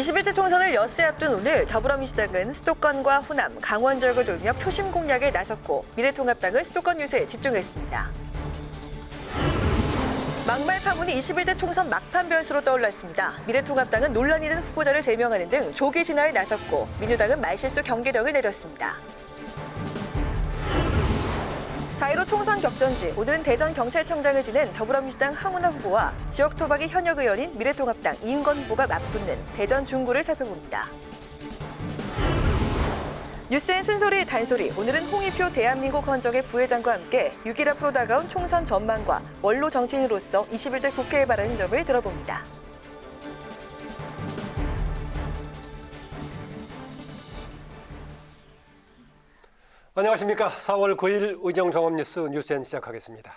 21대 총선을 엿새 앞둔 오늘 더불어민주당은 수도권과 호남, 강원 지역을 돌며 표심 공략에 나섰고 미래통합당은 수도권 유세에 집중했습니다. 막말 파문이 21대 총선 막판 변수로 떠올랐습니다. 미래통합당은 논란이 된 후보자를 제명하는 등 조기 진화에 나섰고 민주당은 말실수 경계령을 내렸습니다. 4.15 총선 격전지, 오늘은 대전경찰청장을 지낸 더불어민주당 황운하 후보와 지역 토박이 현역 의원인 미래통합당 이은건 후보가 맞붙는 대전 중구를 살펴봅니다. 뉴스엔 쓴소리 단소리, 오늘은 홍익표 대한민국 헌정의 부회장과 함께 6일 앞으로 다가온 총선 전망과 원로 정치인으로서 21대 국회에 바라는 점을 들어봅니다. 안녕하십니까. 4월 9일 의정종합뉴스 뉴스엔 시작하겠습니다.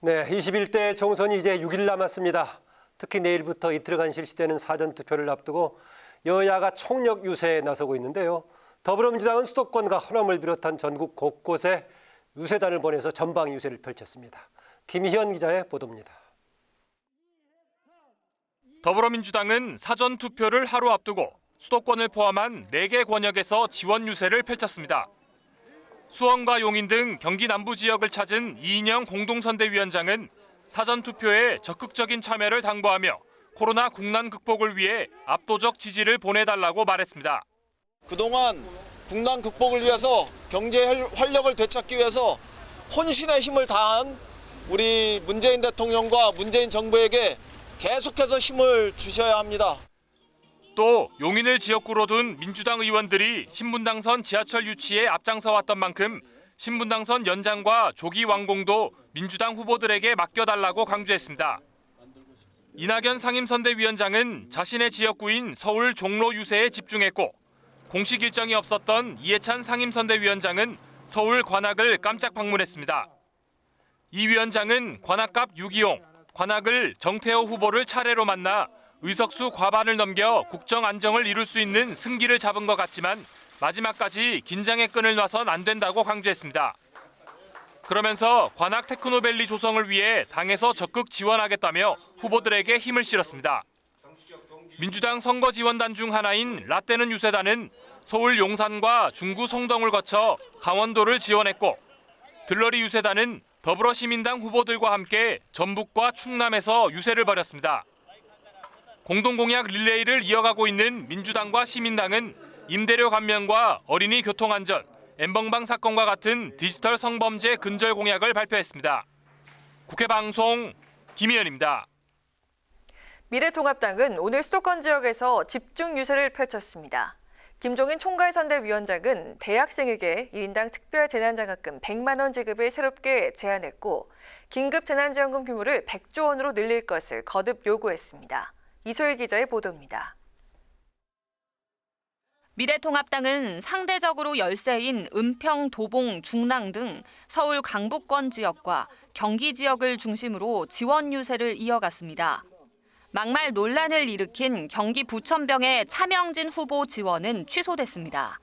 네, 21대 총선이 이제 6일 남았습니다. 특히 내일부터 이틀간 실시되는 사전투표를 앞두고 여야가 총력 유세에 나서고 있는데요. 더불어민주당은 수도권과 호남을 비롯한 전국 곳곳에 유세단을 보내서 전방 유세를 펼쳤습니다. 김희현 기자의 보도입니다. 더불어민주당은 사전투표를 하루 앞두고 수도권을 포함한 4개 권역에서 지원 유세를 펼쳤습니다. 수원과 용인 등 경기 남부 지역을 찾은 이인영 공동선대위원장은 사전투표에 적극적인 참여를 당부하며 코로나 국난 극복을 위해 압도적 지지를 보내달라고 말했습니다. 그동안 국난 극복을 위해서 경제 활력을 되찾기 위해서 혼신의 힘을 다한 우리 문재인 대통령과 문재인 정부에게 계속해서 힘을 주셔야 합니다. 또 용인을 지역구로 둔 민주당 의원들이 신분당선 지하철 유치에 앞장서 왔던 만큼 신분당선 연장과 조기 완공도 민주당 후보들에게 맡겨달라고 강조했습니다. 이낙연 상임선대위원장은 자신의 지역구인 서울 종로 유세에 집중했고 공식 일정이 없었던 이해찬 상임선대위원장은 서울 관악을 깜짝 방문했습니다. 이 위원장은 관악갑 유기용, 관악을 정태호 후보를 차례로 만나 의석수 과반을 넘겨 국정 안정을 이룰 수 있는 승기를 잡은 것 같지만 마지막까지 긴장의 끈을 놔선 안 된다고 강조했습니다. 그러면서 관악 테크노밸리 조성을 위해 당에서 적극 지원하겠다며 후보들에게 힘을 실었습니다. 민주당 선거지원단 중 하나인 라떼는 유세단은 서울 용산과 중구 성동을 거쳐 강원도를 지원했고 들러리 유세단은 더불어시민당 후보들과 함께 전북과 충남에서 유세를 벌였습니다. 공동공약 릴레이를 이어가고 있는 민주당과 시민당은 임대료 감면과 어린이 교통안전, 엠번방 사건과 같은 디지털 성범죄 근절 공약을 발표했습니다. 국회 방송 김희연입니다. 미래통합당은 오늘 수도권 지역에서 집중 유세를 펼쳤습니다. 김종인 총괄선대위원장은 대학생에게 1인당 특별 재난장학금 100만 원 지급을 새롭게 제안했고 긴급 재난지원금 규모를 100조 원으로 늘릴 것을 거듭 요구했습니다. 이소일 기자의 보도입니다. 미래통합당은 상대적으로 열세인 은평, 도봉, 중랑 등 서울 강북권 지역과 경기 지역을 중심으로 지원 유세를 이어갔습니다. 막말 논란을 일으킨 경기 부천병의 차명진 후보 지원은 취소됐습니다.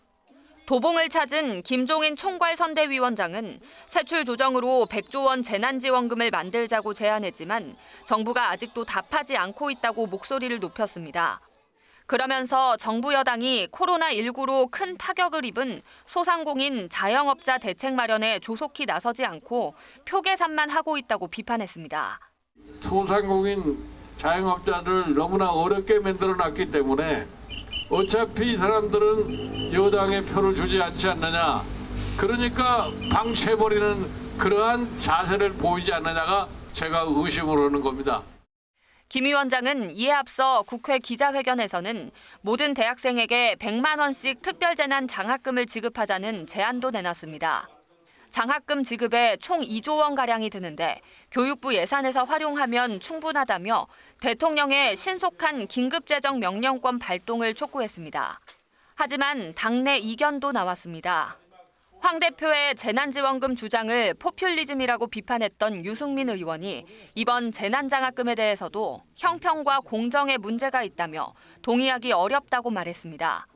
도봉을 찾은 김종인 총괄선대위원장은 세출 조정으로 100조 원 재난지원금을 만들자고 제안했지만 정부가 아직도 답하지 않고 있다고 목소리를 높였습니다. 그러면서 정부 여당이 코로나19로 큰 타격을 입은 소상공인 자영업자 대책 마련에 조속히 나서지 않고 표 계산만 하고 있다고 비판했습니다. 소상공인 자영업자를 너무나 어렵게 만들어놨기 때문에 어차피 이 사람들은 여당의 표를 주지 않지 않느냐. 그러니까 방치해버리는 그러한 자세를 보이지 않느냐가 제가 의심을 하는 겁니다. 김 위원장은 이에 앞서 국회 기자회견에서는 모든 대학생에게 100만 원씩 특별재난 장학금을 지급하자는 제안도 내놨습니다. 장학금 지급에 총 2조 원가량이 드는데 교육부 예산에서 활용하면 충분하다며 대통령의 신속한 긴급재정 명령권 발동을 촉구했습니다. 하지만 당내 이견도 나왔습니다. 황 대표의 재난지원금 주장을 포퓰리즘이라고 비판했던 유승민 의원이 이번 재난장학금에 대해서도 형평과 공정에 문제가 있다며 동의하기 어렵다고 말했습니다.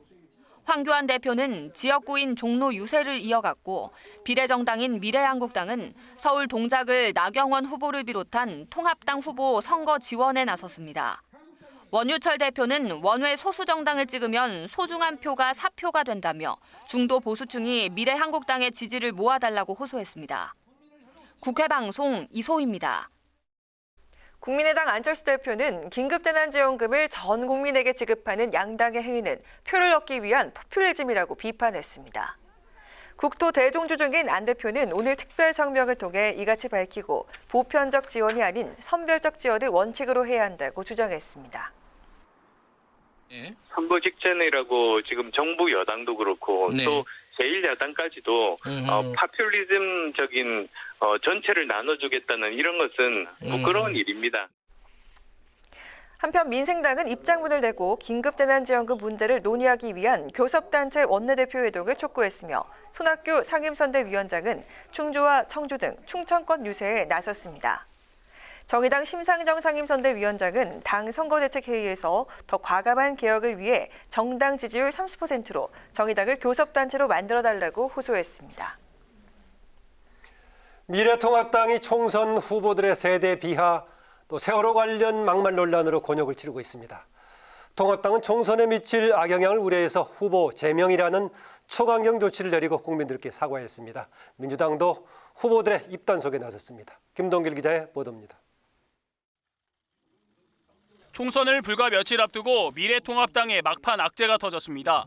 황교안 대표는 지역구인 종로 유세를 이어갔고 비례정당인 미래한국당은 서울 동작을 나경원 후보를 비롯한 통합당 후보 선거 지원에 나섰습니다. 원유철 대표는 원외 소수 정당을 찍으면 소중한 표가 사표가 된다며 중도 보수층이 미래한국당의 지지를 모아달라고 호소했습니다. 국회 방송 이소희입니다. 국민의당 안철수 대표는 긴급재난지원금을 전 국민에게 지급하는 양당의 행위는 표를 얻기 위한 포퓰리즘이라고 비판했습니다. 국토 대종주 중인 안 대표는 오늘 특별 성명을 통해 이같이 밝히고 보편적 지원이 아닌 선별적 지원을 원칙으로 해야 한다고 주장했습니다. 선거 직전이라고 지금 정부 여당도 그렇고 또 제1야당까지도 파퓰리즘적인 전체를 나눠주겠다는 이런 것은 부끄러운 일입니다. 한편 민생당은 입장문을 내고 긴급재난지원금 문제를 논의하기 위한 교섭단체 원내대표 회동을 촉구했으며 손학규 상임선대위원장은 충주와 청주 등 충청권 유세에 나섰습니다. 정의당 심상정 상임선대위원장은 당 선거대책회의에서 더 과감한 개혁을 위해 정당 지지율 30%로 정의당을 교섭단체로 만들어달라고 호소했습니다. 미래통합당이 총선 후보들의 세대 비하 또 세월호 관련 막말 논란으로 곤욕을 치르고 있습니다. 통합당은 총선에 미칠 악영향을 우려해서 후보 제명이라는 초강경 조치를 내리고 국민들께 사과했습니다. 민주당도 후보들의 입단속에 나섰습니다. 김동길 기자의 보도입니다. 총선을 불과 며칠 앞두고 미래통합당의 막판 악재가 터졌습니다.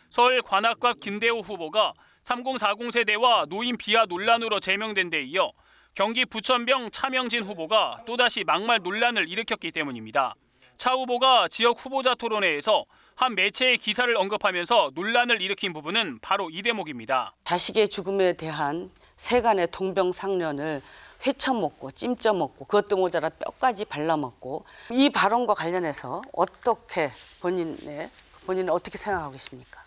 서울 관악갑 김대호 후보가 3040 세대와 노인 비하 논란으로 제명된 데 이어 경기 부천병 차명진 후보가 또다시 막말 논란을 일으켰기 때문입니다. 차 후보가 지역 후보자 토론회에서 한 매체의 기사를 언급하면서 논란을 일으킨 부분은 바로 이 대목입니다. 자식의 죽음에 대한 세간의 동병상련을 회쳐먹고 찜쪄먹고 그것도 모자라 뼈까지 발라먹고 이 발언과 관련해서 어떻게 본인은 어떻게 생각하고 계십니까?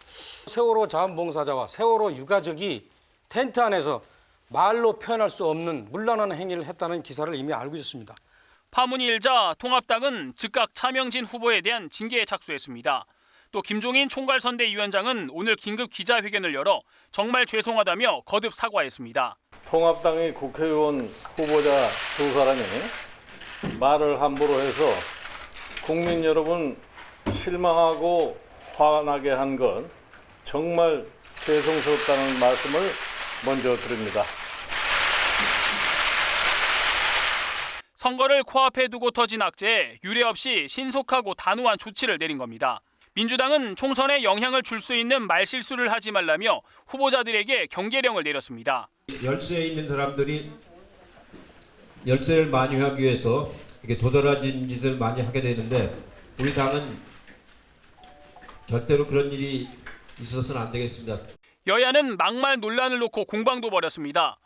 세월호 자원봉사자와 세월호 유가족이 텐트 안에서 말로 표현할 수 없는 문란한 행위를 했다는 기사를 이미 알고 있었습니다. 파문이 일자 통합당은 즉각 차명진 후보에 대한 징계에 착수했습니다. 또 김종인 총괄선대위원장은 오늘 긴급 기자회견을 열어 정말 죄송하다며 거듭 사과했습니다. 통합당의 국회의원 후보자 두 사람이 말을 함부로 해서 국민 여러분 실망하고 화나게 한 건 정말 죄송스럽다는 말씀을 먼저 드립니다. 선거를 코앞에 두고 터진 악재에 유례 없이 신속하고 단호한 조치를 내린 겁니다. 민주당은 총선에 영향을 줄 수 있는 말실수를 하지 말라며 후보자들에게 경계령을 내렸습니다. 열세에 있는 사람들이 열세를 많이 하기 위해서 이렇게 도드라진 짓을 많이 하게 되는데 우리 당은 절대로 그런 일이 있어서는 안 되겠습니다. 여야는 막말 논란을 놓고 공방도 벌였습니다.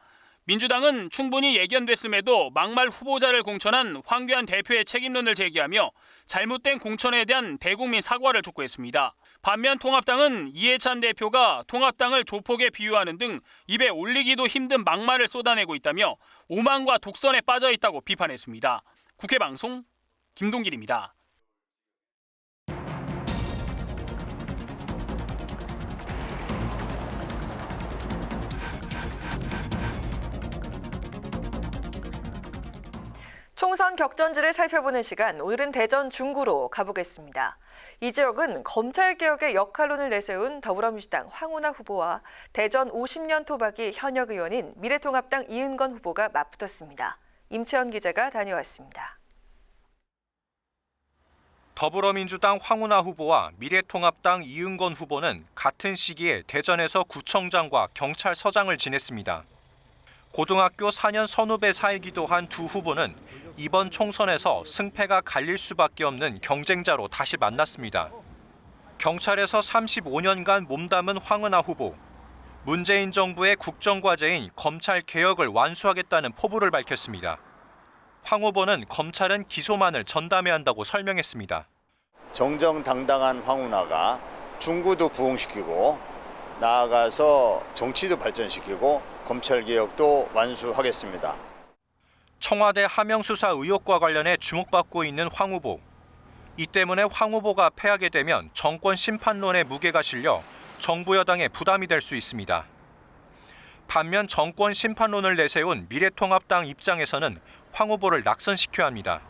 민주당은 충분히 예견됐음에도 막말 후보자를 공천한 황교안 대표의 책임론을 제기하며 잘못된 공천에 대한 대국민 사과를 촉구했습니다. 반면 통합당은 이해찬 대표가 통합당을 조폭에 비유하는 등 입에 올리기도 힘든 막말을 쏟아내고 있다며 오만과 독선에 빠져 있다고 비판했습니다. 국회 방송 김동길입니다. 총선 격전지를 살펴보는 시간, 오늘은 대전 중구로 가보겠습니다. 이 지역은 검찰개혁의 역할론을 내세운 더불어민주당 황운하 후보와 대전 50년 토박이 현역 의원인 미래통합당 이은건 후보가 맞붙었습니다. 임채연 기자가 다녀왔습니다. 더불어민주당 황운하 후보와 미래통합당 이은건 후보는 같은 시기에 대전에서 구청장과 경찰서장을 지냈습니다. 고등학교 4년 선후배 사이기도 한 두 후보는 이번 총선에서 승패가 갈릴 수밖에 없는 경쟁자로 다시 만났습니다. 경찰에서 35년간 몸담은 황운하 후보. 문재인 정부의 국정과제인 검찰 개혁을 완수하겠다는 포부를 밝혔습니다. 황 후보는 검찰은 기소만을 전담해야 한다고 설명했습니다. 정정당당한 황운하가 중구도 부흥시키고 나아가서 정치도 발전시키고 검찰개혁도 완수하겠습니다. 청와대 하명수사 의혹과 관련해 주목받고 있는 황 후보. 이 때문에 황 후보가 패하게 되면 정권 심판론에 무게가 실려 정부 여당에 부담이 될 수 있습니다. 반면 정권 심판론을 내세운 미래통합당 입장에서는 황 후보를 낙선시켜야 합니다.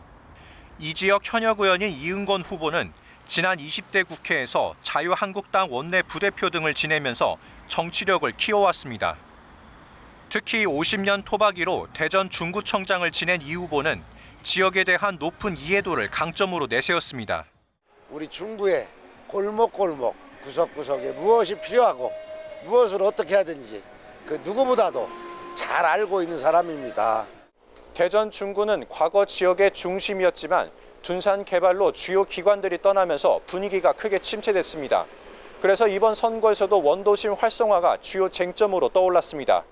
이 지역 현역 의원인 이은건 후보는 지난 20대 국회에서 자유한국당 원내 부대표 등을 지내면서 정치력을 키워왔습니다. 특히 50년 토박이로 대전 중구청장을 지낸 이 후보는 지역에 대한 높은 이해도를 강점으로 내세웠습니다. 우리 중구의 골목골목 구석구석에 무엇이 필요하고 무엇을 어떻게 해야 되는지 그 누구보다도 잘 알고 있는 사람입니다. 대전 중구는 과거 지역의 중심이었지만 둔산 개발로 주요 기관들이 떠나면서 분위기가 크게 침체됐습니다. 그래서 이번 선거에서도 원도심 활성화가 주요 쟁점으로 떠올랐습니다.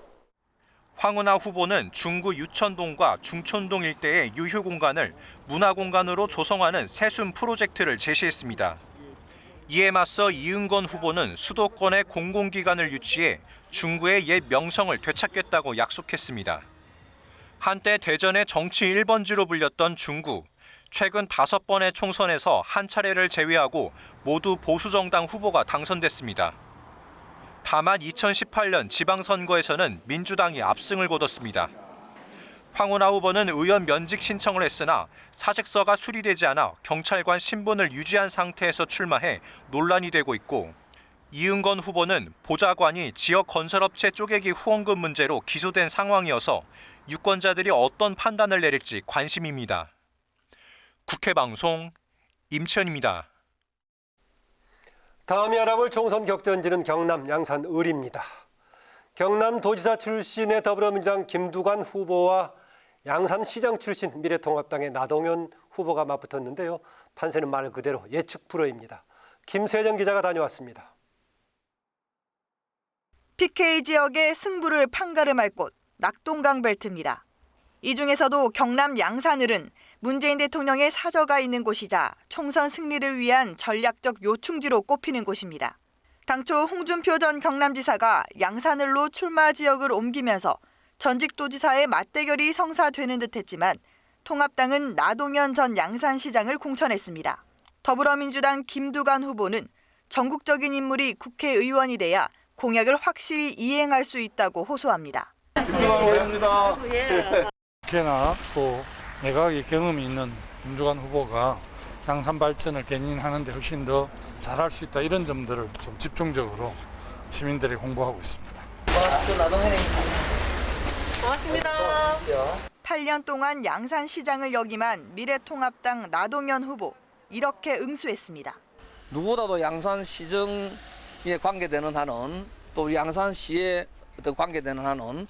황운하 후보는 중구 유천동과 중촌동 일대의 유휴 공간을 문화공간으로 조성하는 세순 프로젝트를 제시했습니다. 이에 맞서 이은건 후보는 수도권의 공공기관을 유치해 중구의 옛 명성을 되찾겠다고 약속했습니다. 한때 대전의 정치 1번지로 불렸던 중구. 최근 5번의 총선에서 한 차례를 제외하고 모두 보수정당 후보가 당선됐습니다. 다만 2018년 지방선거에서는 민주당이 압승을 거뒀습니다. 황운하 후보는 의원 면직 신청을 했으나 사직서가 수리되지 않아 경찰관 신분을 유지한 상태에서 출마해 논란이 되고 있고, 이은건 후보는 보좌관이 지역 건설업체 쪼개기 후원금 문제로 기소된 상황이어서 유권자들이 어떤 판단을 내릴지 관심입니다. 국회방송 임천입니다. 다음이 알아볼 총선 격전지는 경남 양산 을입니다. 경남도지사 출신의 더불어민주당 김두관 후보와 양산시장 출신 미래통합당의 나동현 후보가 맞붙었는데요. 판세는 말 그대로 예측 불허입니다. 김세정 기자가 다녀왔습니다. PK 지역의 승부를 판가름할 곳 낙동강 벨트입니다. 이 중에서도 경남 양산을은 문재인 대통령의 사저가 있는 곳이자 총선 승리를 위한 전략적 요충지로 꼽히는 곳입니다. 당초 홍준표 전 경남지사가 양산을로 출마 지역을 옮기면서 전직도지사의 맞대결이 성사되는 듯했지만 통합당은 나동현 전 양산시장을 공천했습니다. 더불어민주당 김두관 후보는 전국적인 인물이 국회의원이 돼야 공약을 확실히 이행할 수 있다고 호소합니다. 김두관 의원입니다. 국회나 또 내각의 경험이 있는 김두관 후보가 양산 발전을 견인하는 데 훨씬 더 잘할 수 있다, 이런 점들을 좀 집중적으로 시민들이 홍보하고 있습니다. 고맙습니다. 8년 동안 양산시장을 역임한 미래통합당 나동현 후보, 이렇게 응수했습니다. 누구보다도 양산시정에 관계되는 한은, 또 우리 양산시에 관계되는 한은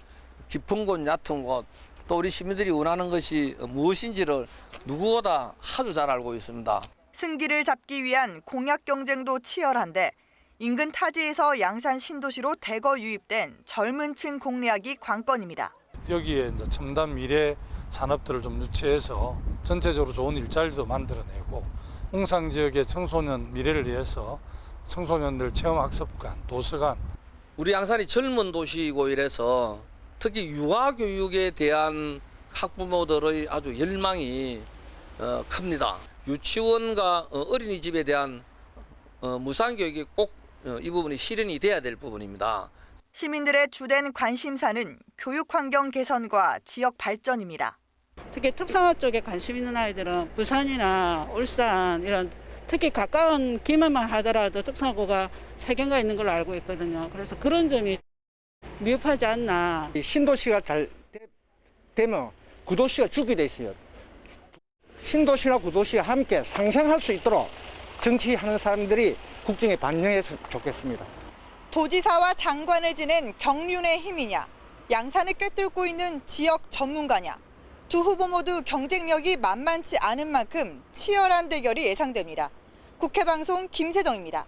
깊은 곳, 얕은 곳, 또 우리 시민들이 원하는 것이 무엇인지를 누구보다 아주 잘 알고 있습니다. 승기를 잡기 위한 공약 경쟁도 치열한데 인근 타지에서 양산 신도시로 대거 유입된 젊은 층 공략이 관건입니다. 여기에 이제 첨단 미래 산업들을 좀 유치해서 전체적으로 좋은 일자리도 만들어내고, 웅상 지역의 청소년 미래를 위해서 청소년들 체험학습관, 도서관. 우리 양산이 젊은 도시이고 이래서 특히 유아교육에 대한 학부모들의 아주 열망이 큽니다. 유치원과 어린이집에 대한 무상교육이 꼭 이 부분이 실현이 돼야 될 부분입니다. 시민들의 주된 관심사는 교육 환경 개선과 지역 발전입니다. 특히 특성화 쪽에 관심 있는 아이들은 부산이나 울산 이런 특히 가까운 기만만 하더라도 특성화고가 3개가 있는 걸로 알고 있거든요. 그래서 그런 점이 미흡하지 않나. 신도시가 잘 되면 구도시가 죽게 돼 있어요. 신도시나 구도시가 함께 상생할 수 있도록 정치하는 사람들이 국정에 반영했으면 좋겠습니다. 도지사와 장관을 지낸 경륜의 힘이냐, 양산을 꿰뚫고 있는 지역 전문가냐. 두 후보 모두 경쟁력이 만만치 않은 만큼 치열한 대결이 예상됩니다. 국회방송 김세정입니다.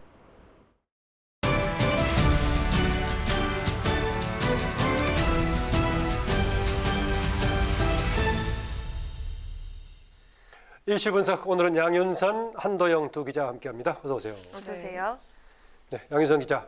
일시 분석, 오늘은 양윤선, 한도영 두 기자와 함께합니다. 어서 오세요. 어서 오세요. 네, 양윤선 기자.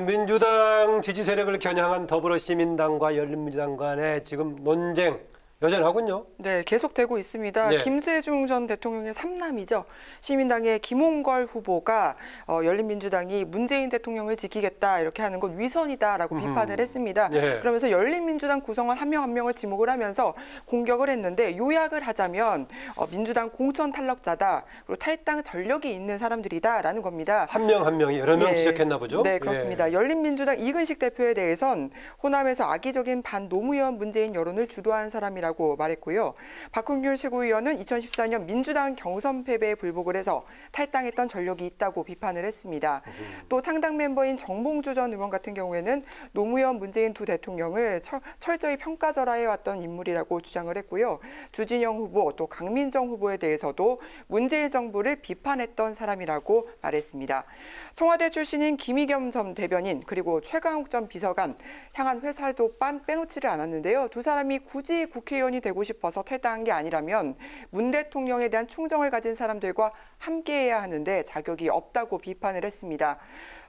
민주당 지지 세력을 겨냥한 더불어시민당과 열린민주당 간의 지금 논쟁 여전하군요. 네, 계속되고 있습니다. 네. 김세중 전 대통령의 삼남이죠. 시민당의 김홍걸 후보가 열린민주당이 문재인 대통령을 지키겠다 이렇게 하는 건 위선이다라고 비판을 했습니다. 네. 그러면서 열린민주당 구성원 한 명 한 명을 지목을 하면서 공격을 했는데 요약을 하자면 민주당 공천 탈락자다. 그리고 탈당 전력이 있는 사람들이다라는 겁니다. 한 명 한 명이 여러 명 네. 지적했나 보죠? 네, 그렇습니다. 예. 열린민주당 이근식 대표에 대해선 호남에서 악의적인 반노무현 문재인 여론을 주도한 사람이라고 말했고요. 박홍균 최고위원은 2014년 민주당 경선 패배에 불복을 해서 탈당했던 전력이 있다고 비판을 했습니다. 또 창당 멤버인 정봉주 전 의원 같은 경우에는 노무현 문재인 두 대통령을 철저히 평가절하해왔던 인물이라고 주장을 했고요. 주진영 후보 또 강민정 후보에 대해서도 문재인 정부를 비판했던 사람이라고 말했습니다. 청와대 출신인 김의겸 전 대변인 그리고 최강욱 전 비서관 향한 회사도 빼놓지를 않았는데요. 두 사람이 굳이 국회의원이 되고 싶어서 탈당한 게 아니라면 문 대통령에 대한 충정을 가진 사람들과 함께해야 하는데 자격이 없다고 비판을 했습니다.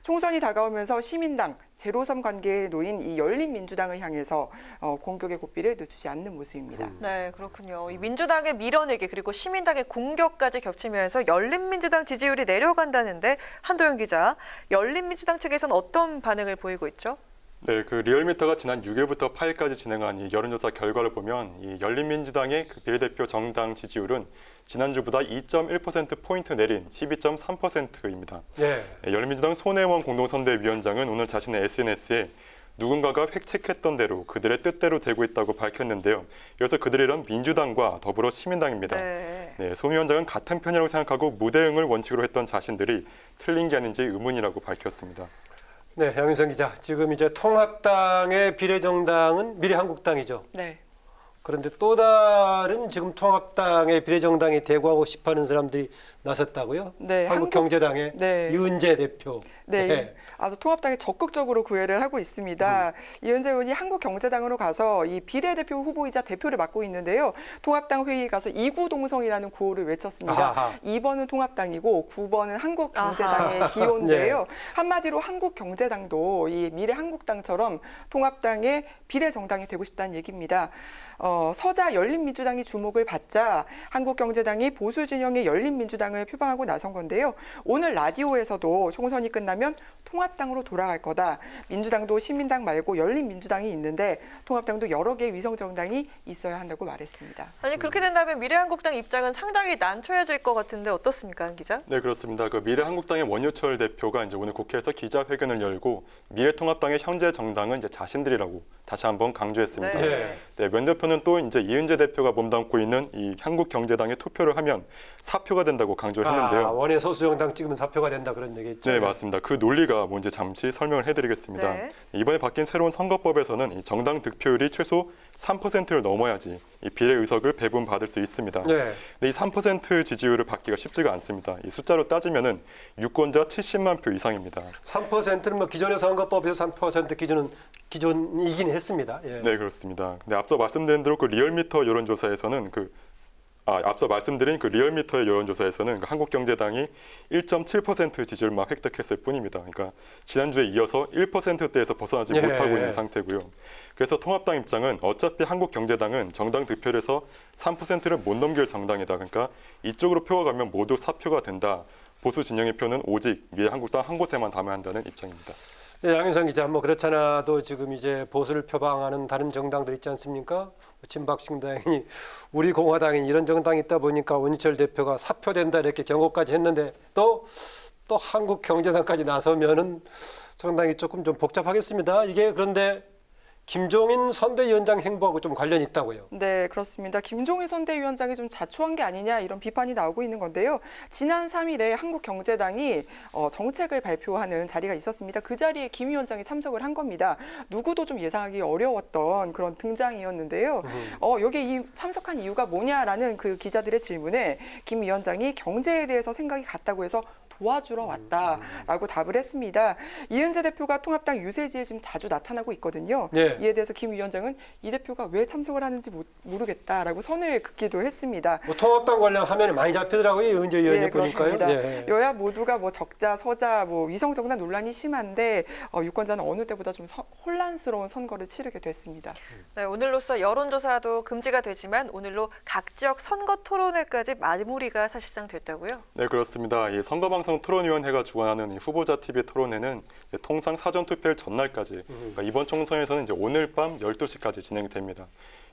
총선이 다가오면서 시민당, 제로섬 관계에 놓인 이 열린민주당을 향해서 공격의 고삐를 늦추지 않는 모습입니다. 네, 그렇군요. 이 민주당의 밀어내기 그리고 시민당의 공격까지 겹치면서 열린민주당 지지율이 내려간다는데 한도영 기자, 열린민주당 측에서는 어떤 반응을 보이고 있죠? 네, 그 리얼미터가 지난 6일부터 8일까지 진행한 이 여론조사 결과를 보면 이 열린민주당의 그 비례대표 정당 지지율은 지난주보다 2.1%포인트 내린 12.3%입니다. 예. 열린민주당 손혜원 공동선대위원장은 오늘 자신의 SNS에 누군가가 획책했던 대로 그들의 뜻대로 되고 있다고 밝혔는데요. 이어서 그들이란 민주당과 더불어 시민당입니다. 네, 손 위원장은 같은 편이라고 생각하고 무대응을 원칙으로 했던 자신들이 틀린 게 아닌지 의문이라고 밝혔습니다. 네, 양윤선 기자. 지금 이제 통합당의 비례정당은 미래한국당이죠. 네. 그런데 또 다른 지금 통합당의 비례정당에 대구하고 싶어하는 사람들이 나섰다고요? 네, 한국경제당의 이은재 대표. 네. 아주 통합당에 적극적으로 구애를 하고 있습니다. 이은재 의원이 한국경제당으로 가서 이 비례대표 후보이자 대표를 맡고 있는데요. 통합당 회의에 가서 이구동성이라는 구호를 외쳤습니다. 아하. 2번은 통합당이고 9번은 한국경제당의 기호인데요. 네. 한마디로 한국경제당도 이 미래한국당처럼 통합당의 비례정당이 되고 싶다는 얘기입니다. 서자 열린민주당이 주목을 받자 한국경제당이 보수 진영의 열린민주당을 표방하고 나선 건데요. 오늘 라디오에서도 총선이 끝나면 통합당으로 돌아갈 거다. 민주당도 시민당 말고 열린민주당이 있는데 통합당도 여러 개의 위성정당이 있어야 한다고 말했습니다. 아니 그렇게 된다면 미래한국당 입장은 상당히 난처해질 것 같은데 어떻습니까, 한 기자? 네, 그렇습니다. 그 미래한국당의 원유철 대표가 이제 오늘 국회에서 기자회견을 열고 미래통합당의 현재 정당은 이제 자신들이라고 다시 한번 강조했습니다. 네. 네, 면 대표는 또 이제 이은재 대표가 몸담고 있는 이 한국경제당에 투표를 하면 사표가 된다고 강조를 했는데요. 원외 소수정당 찍으면 사표가 된다 그런 얘기죠. 네, 맞습니다. 그 논리가 뭔지 잠시 설명을 해드리겠습니다. 네. 이번에 바뀐 새로운 선거법에서는 이 정당 득표율이 최소 3%를 넘어야지 이 비례 의석을 배분받을 수 있습니다. 네. 근데 이 3% 지지율을 받기가 쉽지가 않습니다. 이 숫자로 따지면은 유권자 70만 표 이상입니다. 3%는 뭐 기존의 선거법에서 3% 기존이긴 했습니다. 예. 네, 그렇습니다. 근데 앞서 말씀드린 대로 그 리얼미터 여론조사에서는 앞서 말씀드린 그 리얼미터의 여론조사에서는 그 한국경제당이 1.7% 지지율만 획득했을 뿐입니다. 그러니까 지난주에 이어서 1%대에서 벗어나지 못하고 있는 상태고요. 그래서 통합당 입장은 어차피 한국경제당은 정당 득표율에서 3%를 못 넘길 정당이다. 그러니까 이쪽으로 표가 가면 모두 사표가 된다. 보수 진영의 표는 오직 미래한국당 한 곳에만 담아야 한다는 입장입니다. 네, 양윤선 기자, 뭐 그렇잖아도 지금 이제 보수를 표방하는 다른 정당들 있지 않습니까? 친박신당이 우리 공화당이 이런 정당이 있다 보니까 원유철 대표가 사표된다 이렇게 경고까지 했는데 또 한국경제당까지 나서면은 상당히 조금 좀 복잡하겠습니다. 이게 그런데 김종인 선대위원장 행보하고 좀 관련이 있다고요? 네, 그렇습니다. 김종인 선대위원장이 좀 자초한 게 아니냐 이런 비판이 나오고 있는 건데요. 지난 3일에 한국경제당이 정책을 발표하는 자리가 있었습니다. 그 자리에 김 위원장이 참석을 한 겁니다. 누구도 좀 예상하기 어려웠던 그런 등장이었는데요. 여기에 참석한 이유가 뭐냐라는 그 기자들의 질문에 김 위원장이 경제에 대해서 생각이 같다고 해서 도와주러 왔다라고 답을 했습니다. 이은재 대표가 통합당 유세지에 지금 자주 나타나고 있거든요. 네. 이에 대해서 김 위원장은 이 대표가 왜 참석을 하는지 모르겠다라고 선을 긋기도 했습니다. 뭐 통합당 관련 화면에 많이 잡히더라고요. 이은재 의원이 보니까요. 그렇습니다. 네. 여야 모두가 뭐 적자, 서자, 뭐 위성정당 논란이 심한데 유권자는 어느 때보다 좀 혼란스러운 선거를 치르게 됐습니다. 네, 오늘로써 여론조사도 금지가 되지만 오늘로 각 지역 선거 토론회까지 마무리가 사실상 됐다고요? 네, 그렇습니다. 이 선거방송 토론위원회가 주관하는 이 후보자 TV 토론회는 통상 사전 투표일 전날까지, 그러니까 이번 총선에서는 이제 오늘 밤 12시까지 진행이 됩니다.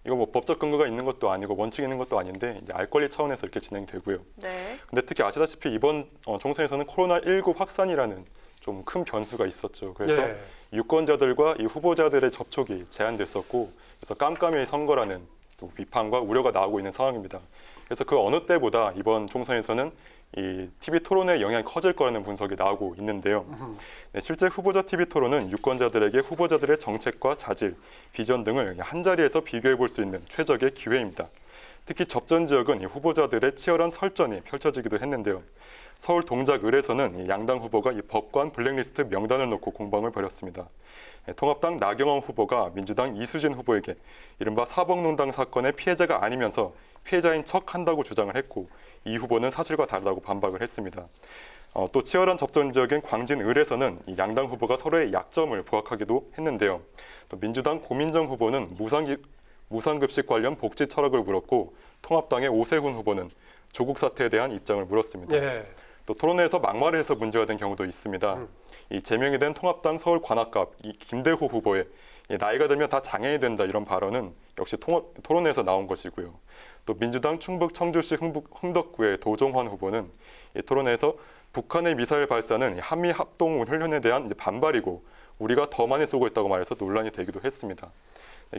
이거 뭐 법적 근거가 있는 것도 아니고 원칙이 있는 것도 아닌데 이제 알 권리 차원에서 이렇게 진행되고요. 네. 근데 특히 아시다시피 이번 총선에서는 코로나19 확산이라는 좀 큰 변수가 있었죠. 그래서 네. 유권자들과 이 후보자들의 접촉이 제한됐었고, 그래서 깜깜이의 선거라는 또 비판과 우려가 나오고 있는 상황입니다. 그래서 그 어느 때보다 이번 총선에서는 이 TV 토론의 영향이 커질 거라는 분석이 나오고 있는데요. 네, 실제 후보자 TV 토론은 유권자들에게 후보자들의 정책과 자질, 비전 등을 한 자리에서 비교해 볼 수 있는 최적의 기회입니다. 특히 접전 지역은 이 후보자들의 치열한 설전이 펼쳐지기도 했는데요. 서울 동작을에서는 양당 후보가 이 법관 블랙리스트 명단을 놓고 공방을 벌였습니다. 통합당 나경원 후보가 민주당 이수진 후보에게 이른바 사법농단 사건의 피해자가 아니면서 피해자인 척한다고 주장을 했고, 이 후보는 사실과 다르다고 반박을 했습니다. 또 치열한 접전 지역인 광진을에서는 이 양당 후보가 서로의 약점을 부각하기도 했는데요. 또 민주당 고민정 후보는 무상급식 관련 복지 철학을 물었고, 통합당의 오세훈 후보는 조국 사태에 대한 입장을 물었습니다. 네. 또 토론회에서 막말을 해서 문제가 된 경우도 있습니다. 이 제명이 된 통합당 서울 관악갑 이 김대호 후보의 나이가 들면 다 장애인이 된다 이런 발언은 역시 토론회에서 나온 것이고요. 또 민주당 충북 청주시 흥덕구의 도종환 후보는 이 토론회에서 북한의 미사일 발사는 한미 합동 훈련에 대한 반발이고 우리가 더 많이 쏘고 있다고 말해서 논란이 되기도 했습니다.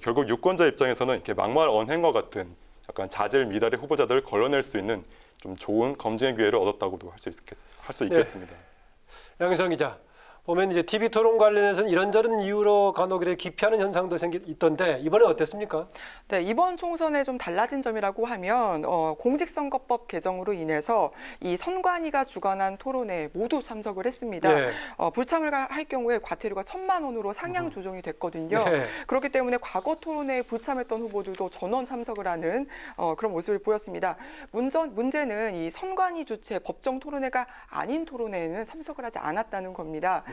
결국 유권자 입장에서는 이렇게 막말 언행과 같은 약간 자질 미달의 후보자들을 걸러낼 수 있는 좀 좋은 검증의 기회를 얻었다고도 할 수 있겠습니다. 네. 양희성 기자, 보면 이제 TV 토론 관련해서는 이런저런 이유로 간혹 이렇게 기피하는 현상도 있던데 이번에 어땠습니까? 네, 이번 총선에 좀 달라진 점이라고 하면 공직선거법 개정으로 인해서 이 선관위가 주관한 토론회에 모두 참석을 했습니다. 네. 불참을 할 경우에 과태료가 1,000만 원으로 상향 조정이 됐거든요. 네. 그렇기 때문에 과거 토론회에 불참했던 후보들도 전원 참석을 하는 그런 모습을 보였습니다. 문제는 이 선관위 주최 법정 토론회가 아닌 토론회에는 참석을 하지 않았다는 겁니다.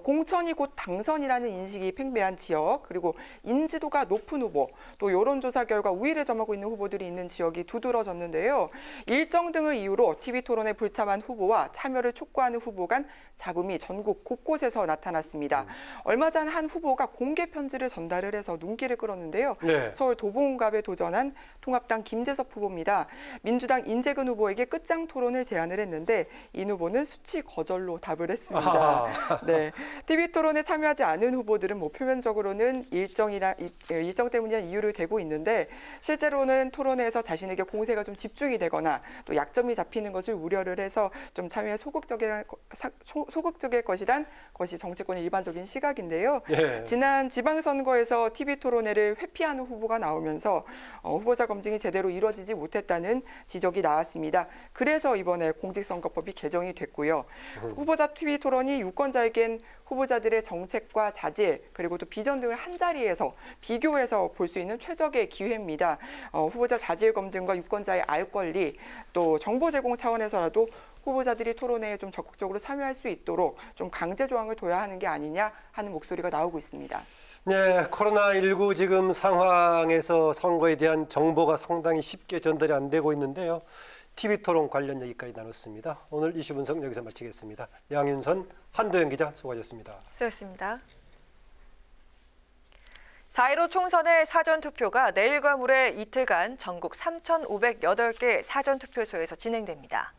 공천이 곧 당선이라는 인식이 팽배한 지역, 그리고 인지도가 높은 후보, 또 여론조사 결과 우위를 점하고 있는 후보들이 있는 지역이 두드러졌는데요. 일정 등을 이유로 TV 토론에 불참한 후보와 참여를 촉구하는 후보 간 잡음이 전국 곳곳에서 나타났습니다. 얼마 전 한 후보가 공개 편지를 전달을 해서 눈길을 끌었는데요. 네. 서울 도봉갑에 도전한 통합당 김재섭 후보입니다. 민주당 인재근 후보에게 끝장 토론을 제안을 했는데 이 후보는 수치 거절로 답을 했습니다. 아하. 네, TV 토론에 참여하지 않은 후보들은 뭐 표면적으로는 일정 때문이란 이유를 대고 있는데 것실제로는 토론회에서 자신에게 공세가 좀 집중이 되거나 또 약점이 잡히는 것을 우려를 해서 좀 참여에 소극적일 것이란 것이 정치권의 일반적인 시각인데요. 예. 지난 지방선거에서 TV 토론회를 회피하는 후보가 나오면서 후보자 검증이 제대로 이루어지지 못했다는 지적이 나왔습니다. 그래서 이번에 공직선거법이 개정이 됐고요. 후보자 TV 토론이 유권자에겐 후보자들의 정책과 자질 그리고 또 비전 등을 한자리에서 비교해서 볼 수 있는 최적의 기회입니다. 후보자 자질 검증과 유권자의 알 권리 또 정보 제공 차원에서라도 후보자들이 토론회에 좀 적극적으로 참여할 수 있도록 좀 강제 조항을 둬야 하는 게 아니냐 하는 목소리가 나오고 있습니다. 네, 코로나19 지금 상황에서 선거에 대한 정보가 상당히 쉽게 전달이 안 되고 있는데요. TV 토론 관련 얘기까지 나눴습니다. 오늘 이슈 분석 여기서 마치겠습니다. 양윤선, 한도영 기자 수고하셨습니다. 수고하셨습니다. 4.15 총선의 사전투표가 내일과 모레 이틀간 전국 3,508개 사전투표소에서 진행됩니다.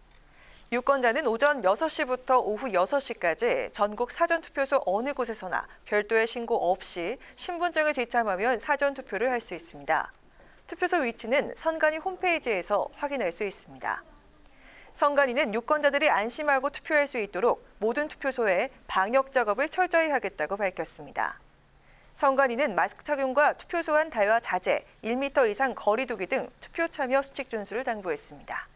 유권자는 오전 6시부터 오후 6시까지 전국 사전투표소 어느 곳에서나 별도의 신고 없이 신분증을 지참하면 사전투표를 할 수 있습니다. 투표소 위치는 선관위 홈페이지에서 확인할 수 있습니다. 선관위는 유권자들이 안심하고 투표할 수 있도록 모든 투표소에 방역 작업을 철저히 하겠다고 밝혔습니다. 선관위는 마스크 착용과 투표소 안 대화 자제, 1m 이상 거리 두기 등 투표 참여 수칙 준수를 당부했습니다.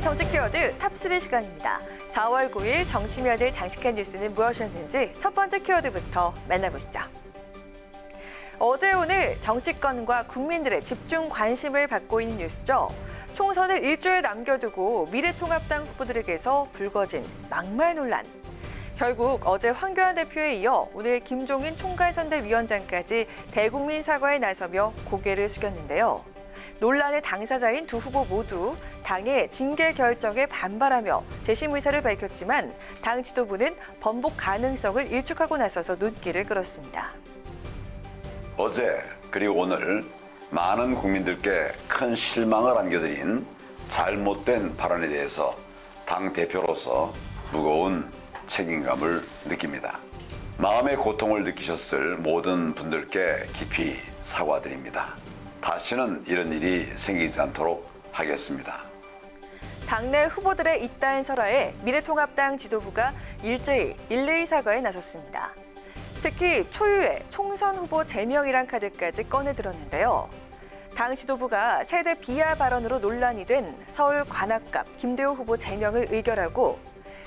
정치 키워드 탑3 시간입니다. 4월 9일 정치면을 장식한 뉴스는 무엇이었는지 첫 번째 키워드부터 만나보시죠. 어제 오늘 정치권과 국민들의 집중 관심을 받고 있는 뉴스죠. 총선을 일주일 남겨두고 미래통합당 후보들에게서 불거진 막말 논란. 결국 어제 황교안 대표에 이어 오늘 김종인 총괄선대위원장까지 대국민 사과에 나서며 고개를 숙였는데요. 논란의 당사자인 두 후보 모두 당의 징계 결정에 반발하며 재심 의사를 밝혔지만 당 지도부는 번복 가능성을 일축하고 나서서 눈길을 끌었습니다. 어제 그리고 오늘 많은 국민들께 큰 실망을 안겨드린 잘못된 발언에 대해서 당 대표로서 무거운 책임감을 느낍니다. 마음의 고통을 느끼셨을 모든 분들께 깊이 사과드립니다. 다시는 이런 일이 생기지 않도록 하겠습니다. 당내 후보들의 잇따른 설화에 미래통합당 지도부가 일제히 일례의 사과에 나섰습니다. 특히 초유의 총선 후보 제명이란 카드까지 꺼내들었는데요. 당 지도부가 세대 비하 발언으로 논란이 된 서울 관악갑 김대호 후보 제명을 의결하고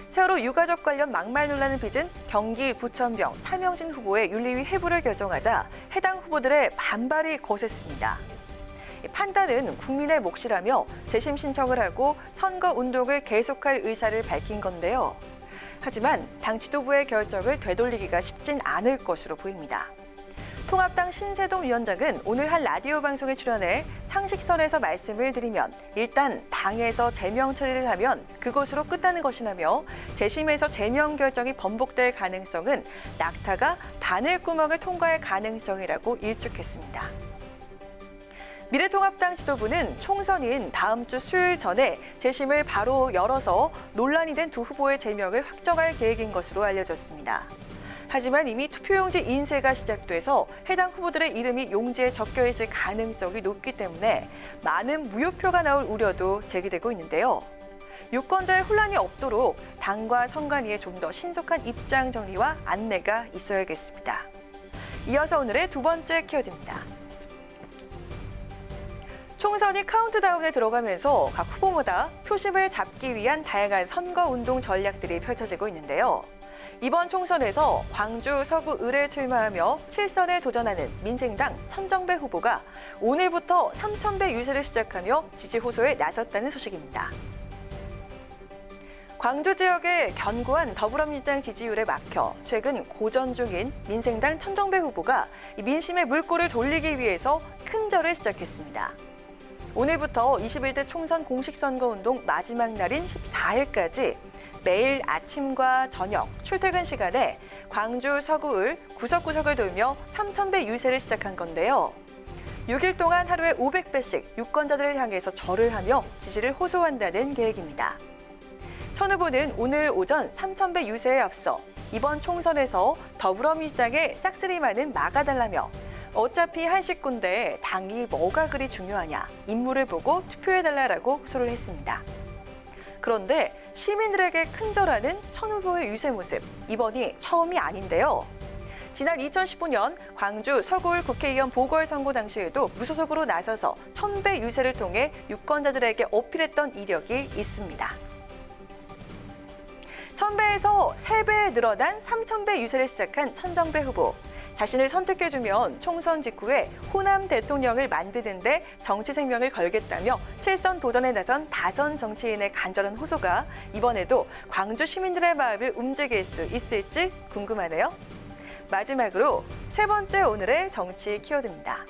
세월호 유가족 관련 막말 논란을 빚은 경기 부천병 차명진 후보의 윤리위 회부를 결정하자 해당 후보들의 반발이 거셌습니다. 판단은 국민의 몫이라며 재심 신청을 하고 선거 운동을 계속할 의사를 밝힌 건데요. 하지만 당 지도부의 결정을 되돌리기가 쉽진 않을 것으로 보입니다. 통합당 신세동 위원장은 오늘 한 라디오 방송에 출연해 상식선에서 말씀을 드리면 일단 당에서 제명 처리를 하면 그것으로 끝나는 것이라며 재심에서 제명 결정이 번복될 가능성은 낙타가 바늘구멍을 통과할 가능성이라고 일축했습니다. 미래통합당 지도부는 총선인 다음 주 수요일 전에 재심을 바로 열어서 논란이 된 두 후보의 제명을 확정할 계획인 것으로 알려졌습니다. 하지만 이미 투표용지 인쇄가 시작돼서 해당 후보들의 이름이 용지에 적혀 있을 가능성이 높기 때문에 많은 무효표가 나올 우려도 제기되고 있는데요. 유권자의 혼란이 없도록 당과 선관위에 좀 더 신속한 입장 정리와 안내가 있어야겠습니다. 이어서 오늘의 두 번째 키워드입니다. 총선이 카운트다운에 들어가면서 각 후보마다 표심을 잡기 위한 다양한 선거운동 전략들이 펼쳐지고 있는데요. 이번 총선에서 광주 서구 을에 출마하며 7선에 도전하는 민생당 천정배 후보가 오늘부터 3,000배 유세를 시작하며 지지 호소에 나섰다는 소식입니다. 광주 지역의 견고한 더불어민주당 지지율에 막혀 최근 고전 중인 민생당 천정배 후보가 민심의 물꼬를 돌리기 위해서 큰 절을 시작했습니다. 오늘부터 21대 총선 공식선거운동 마지막 날인 14일까지 매일 아침과 저녁, 출퇴근 시간에 광주 서구을 구석구석을 돌며 3,000배 유세를 시작한 건데요. 6일 동안 하루에 500배씩 유권자들을 향해서 절을 하며 지지를 호소한다는 계획입니다. 천 후보는 오늘 오전 3,000배 유세에 앞서 이번 총선에서 더불어민주당의 싹쓸이만은 막아달라며 어차피 한 식구인데 당이 뭐가 그리 중요하냐, 인물을 보고 투표해달라고 호소를 했습니다. 그런데 시민들에게 큰절하는 천 후보의 유세 모습, 이번이 처음이 아닌데요. 지난 2015년 광주 서구을 국회의원 보궐선거 당시에도 무소속으로 나서서 1,000배 유세를 통해 유권자들에게 어필했던 이력이 있습니다. 1,000배에서 3배 늘어난 3,000배 유세를 시작한 천정배 후보. 자신을 선택해주면 총선 직후에 호남 대통령을 만드는데 정치 생명을 걸겠다며 7선 도전에 나선 다선 정치인의 간절한 호소가 이번에도 광주 시민들의 마음을 움직일 수 있을지 궁금하네요. 마지막으로 세 번째 오늘의 정치 키워드입니다.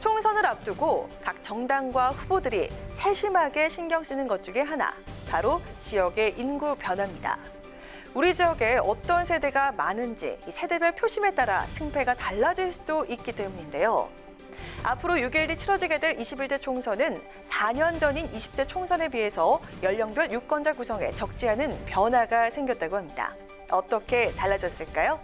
총선을 앞두고 각 정당과 후보들이 세심하게 신경 쓰는 것 중에 하나, 바로 지역의 인구 변화입니다. 우리 지역에 어떤 세대가 많은지 이 세대별 표심에 따라 승패가 달라질 수도 있기 때문인데요. 앞으로 6일 뒤 치러지게 될 21대 총선은 4년 전인 20대 총선에 비해서 연령별 유권자 구성에 적지 않은 변화가 생겼다고 합니다. 어떻게 달라졌을까요?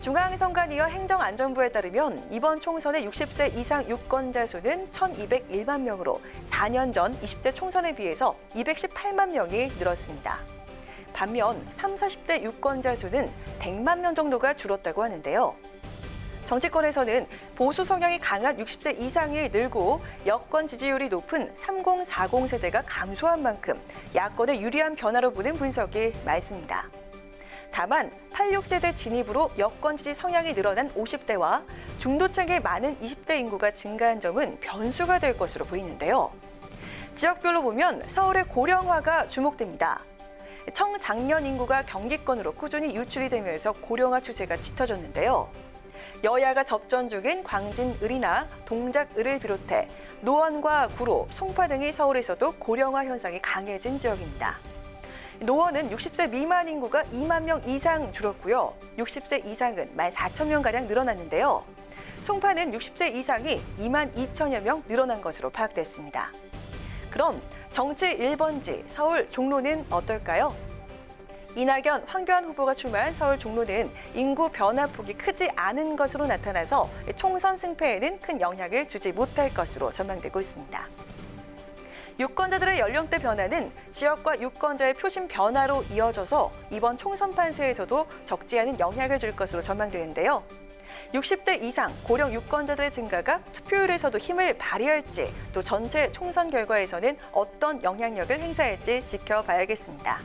중앙선관위와 행정안전부에 따르면 이번 총선의 60세 이상 유권자 수는 1,201만 명으로 4년 전 20대 총선에 비해서 218만 명이 늘었습니다. 반면 30, 40대 유권자 수는 100만 명 정도가 줄었다고 하는데요. 정치권에서는 보수 성향이 강한 60세 이상이 늘고 여권 지지율이 높은 3040 세대가 감소한 만큼 야권에 유리한 변화로 보는 분석이 많습니다. 다만 86세대 진입으로 여권 지지 성향이 늘어난 50대와 중도층의 많은 20대 인구가 증가한 점은 변수가 될 것으로 보이는데요. 지역별로 보면 서울의 고령화가 주목됩니다. 청장년 인구가 경기권으로 꾸준히 유출이 되면서 고령화 추세가 짙어졌는데요. 여야가 접전 중인 광진 을이나 동작 을을 비롯해 노원과 구로, 송파 등이 서울에서도 고령화 현상이 강해진 지역입니다. 노원은 60세 미만 인구가 2만 명 이상 줄었고요. 60세 이상은 14,000명가량 늘어났는데요. 송파는 60세 이상이 2만 2천여 명 늘어난 것으로 파악됐습니다. 그럼 정치 1번지 서울 종로는 어떨까요? 이낙연, 황교안 후보가 출마한 서울 종로는 인구 변화폭이 크지 않은 것으로 나타나서 총선 승패에는 큰 영향을 주지 못할 것으로 전망되고 있습니다. 유권자들의 연령대 변화는 지역과 유권자의 표심 변화로 이어져서 이번 총선 판세에서도 적지 않은 영향을 줄 것으로 전망되는데요. 60대 이상 고령 유권자들의 증가가 투표율에서도 힘을 발휘할지 또 전체 총선 결과에서는 어떤 영향력을 행사할지 지켜봐야겠습니다.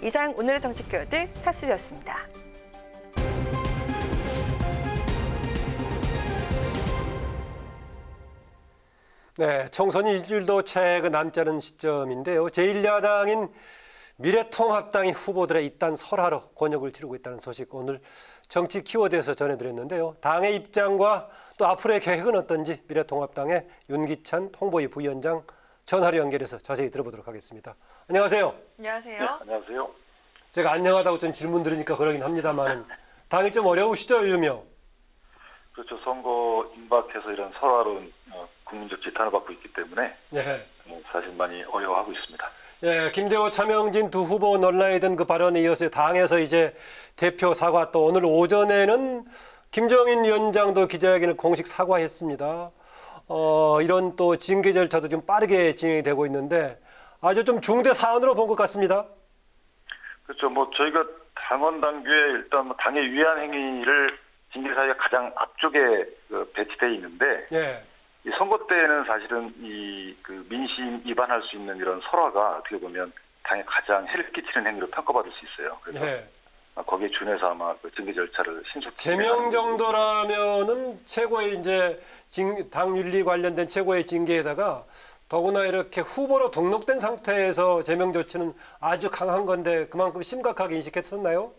이상 오늘의 정치 키워드 탑3였습니다. 네, 총선이 일주일도 채 남지 않은 시점인데요. 제1야당인 미래통합당이 후보들의 잇단 설하로 권역을 치르고 있다는 소식 오늘 정치 키워드에서 전해드렸는데요. 당의 입장과 또 앞으로의 계획은 어떤지 미래통합당의 윤기찬 홍보위 부위원장 전화로 연결해서 자세히 들어보도록 하겠습니다. 안녕하세요. 안녕하세요. 네, 안녕하세요. 제가 안녕하다고 좀 질문 드리니까 그러긴 합니다만 당이 좀 어려우시죠, 요즘요? 그렇죠. 선거 임박해서 이런 설화로운 국민적 지탄을 받고 있기 때문에 네. 사실 많이 어려워하고 있습니다. 예, 김대호, 차명진 두 후보 논란이 된 그 발언에 이어서 당에서 이제 대표 사과 또 오늘 오전에는 김종인 위원장도 기자회견을 공식 사과했습니다. 이런 또 징계 절차도 좀 빠르게 진행이 되고 있는데 아주 좀 중대 사안으로 본 것 같습니다. 그렇죠. 저희가 당원 당규에 일단 당의 위한 행위를 징계 사유가 가장 앞쪽에 배치돼 있는데 예. 이 선거 때는 사실은 그 민심 위반할 수 있는 이런 설화가 어떻게 보면 당에 가장 해를 끼치는 행위로 평가받을 수 있어요. 그래서 예. 거기에 준해서 아마 그 징계 절차를 신속히 제명 정도라면은 최고의 이제 당 윤리 관련된 최고의 징계에다가 더구나 이렇게 후보로 등록된 상태에서 제명 조치는 아주 강한 건데 그만큼 심각하게 인식했었나요?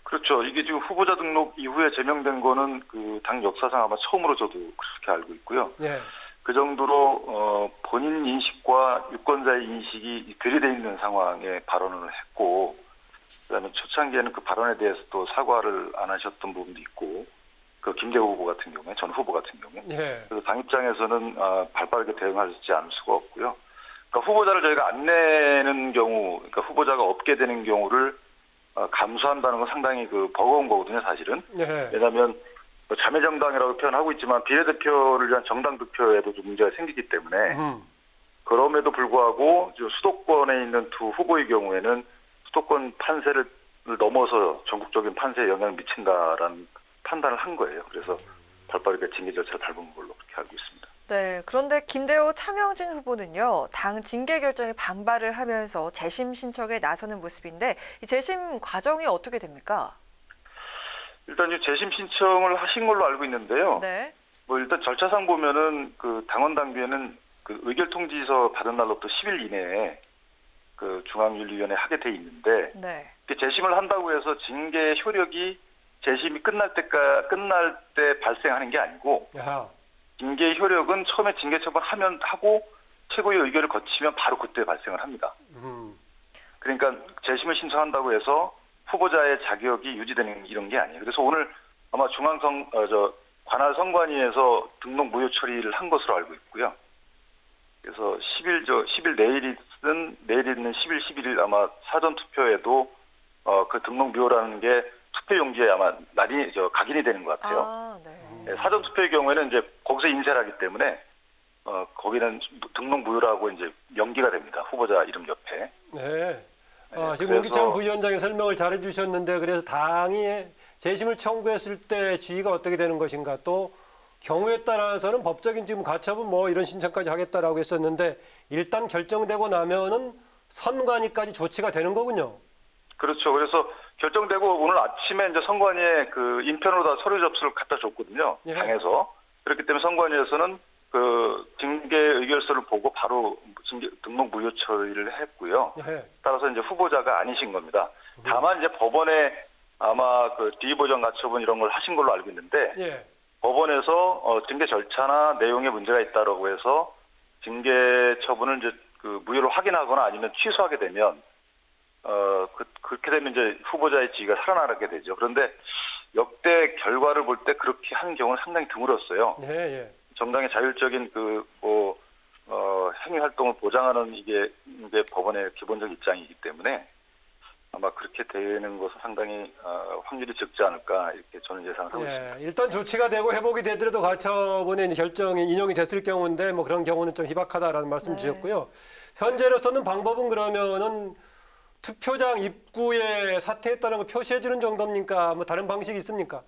그렇죠. 이게 지금 후보자 등록 이후에 제명된 거는 그 당 역사상 아마 처음으로 저도 그렇게 알고 있고요. 예. 그 정도로 본인 인식과 유권자의 인식이 들이대 있는 상황에 발언을 했고, 그다음에 초창기에는 그 발언에 대해서 또 사과를 안 하셨던 부분도 있고, 그 김대호 후보 같은 경우에 전 후보 같은 경우에 예. 그래서 당 입장에서는 발빠르게 대응하지 않을 수가 없고요. 그러니까 후보자를 저희가 안 내는 경우, 그러니까 후보자가 없게 되는 경우를 감수한다는 건 상당히 버거운 거거든요, 사실은. 예. 왜냐하면 자매정당이라고 표현하고 있지만 비례대표를 위한 정당 득표에도 좀 문제가 생기기 때문에 그럼에도 불구하고 수도권에 있는 두 후보의 경우에는 수도권 판세를 넘어서 전국적인 판세에 영향을 미친다라는 판단을 한 거예요. 그래서 발빠르게 징계 절차를 밟은 걸로 그렇게 알고 있습니다. 네, 그런데 김대호, 차명진 후보는요, 당 징계 결정에 반발을 하면서 재심 신청에 나서는 모습인데 이 재심 과정이 어떻게 됩니까? 일단 재심 신청을 하신 걸로 알고 있는데요. 네. 일단 절차상 보면은 그 당원 당규에는 그 의결 통지서 받은 날로부터 10일 이내에 그 중앙윤리위원회에 하게 돼 있는데 네. 재심을 한다고 해서 징계 효력이 재심이 끝날 때 발생하는 게 아니고 야하. 징계 효력은 처음에 징계 처분하면 하고 최고의 의결을 거치면 바로 그때 발생을 합니다. 그러니까 재심을 신청한다고 해서 후보자의 자격이 유지되는 이런 게 아니에요. 그래서 오늘 아마 관할 선관위에서 등록 무효 처리를 한 것으로 알고 있고요. 그래서 10일 내일이든 10일 11일 아마 사전 투표에도 그 등록 무효라는 게 투표 용지에 아마 각인이 되는 것 같아요. 네, 사전 투표의 경우에는 이제 거기서 인쇄를 하기 때문에 거기는 등록 무효라고 이제 명기가 됩니다. 후보자 이름 옆에. 네. 지금 윤기찬 부위원장이 설명을 잘 해주셨는데 그래서 당이 재심을 청구했을 때 지위가 어떻게 되는 것인가 또 경우에 따라서는 법적인 지금 가처분 뭐 이런 신청까지 하겠다라고 했었는데 일단 결정되고 나면은 선관위까지 조치가 되는 거군요. 그렇죠. 그래서 결정되고 오늘 아침에 이제 선관위에 그 인편으로 다 서류 접수를 갖다 줬거든요. 예. 당에서. 그렇기 때문에 선관위에서는 그 징계 의결서를 보고 바로 징계 등록 무효 처리를 했고요. 예. 따라서 이제 후보자가 아니신 겁니다. 다만 이제 법원에 아마 그 뒤보정 가처분 이런 걸 하신 걸로 알고 있는데 예. 법원에서 징계 절차나 내용에 문제가 있다라고 해서 징계 처분을 이제 그 무효를 확인하거나 아니면 취소하게 되면 그렇게 되면 이제 후보자의 지위가 살아나게 되죠. 그런데 역대 결과를 볼 때 그렇게 하는 경우는 상당히 드물었어요. 예, 예. 정당의 자율적인 행위 활동을 보장하는 이게 법원의 기본적 입장이기 때문에 아마 그렇게 되는 것은 상당히 확률이 적지 않을까 이렇게 저는 예상하고 있습니다. 일단 조치가 되고 회복이 되더라도 가처분의 결정이 인용이 됐을 경우인데 뭐 그런 경우는 좀 희박하다라는 말씀 주셨고요. 현재로서는 방법은 그러면은 투표장 입구에 사퇴했다는 걸 표시해주는 정도입니까? 뭐 다른 방식이 있습니까?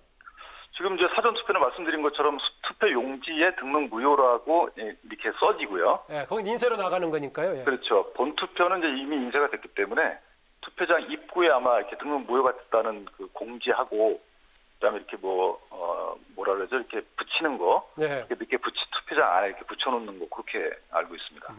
지금 이제 사전 투표는 말씀드린 것처럼 투표 용지에 등록 무효라고 이렇게 써지고요. 예, 거긴 인쇄로 나가는 거니까요. 예. 그렇죠. 본 투표는 이제 이미 인쇄가 됐기 때문에 투표장 입구에 아마 이렇게 등록 무효가 됐다는 그 공지하고 그다음에 이렇게 뭐라 그러죠? 이렇게 붙이는 거, 예. 이렇게 투표장 안에 이렇게 붙여놓는 거 그렇게 알고 있습니다.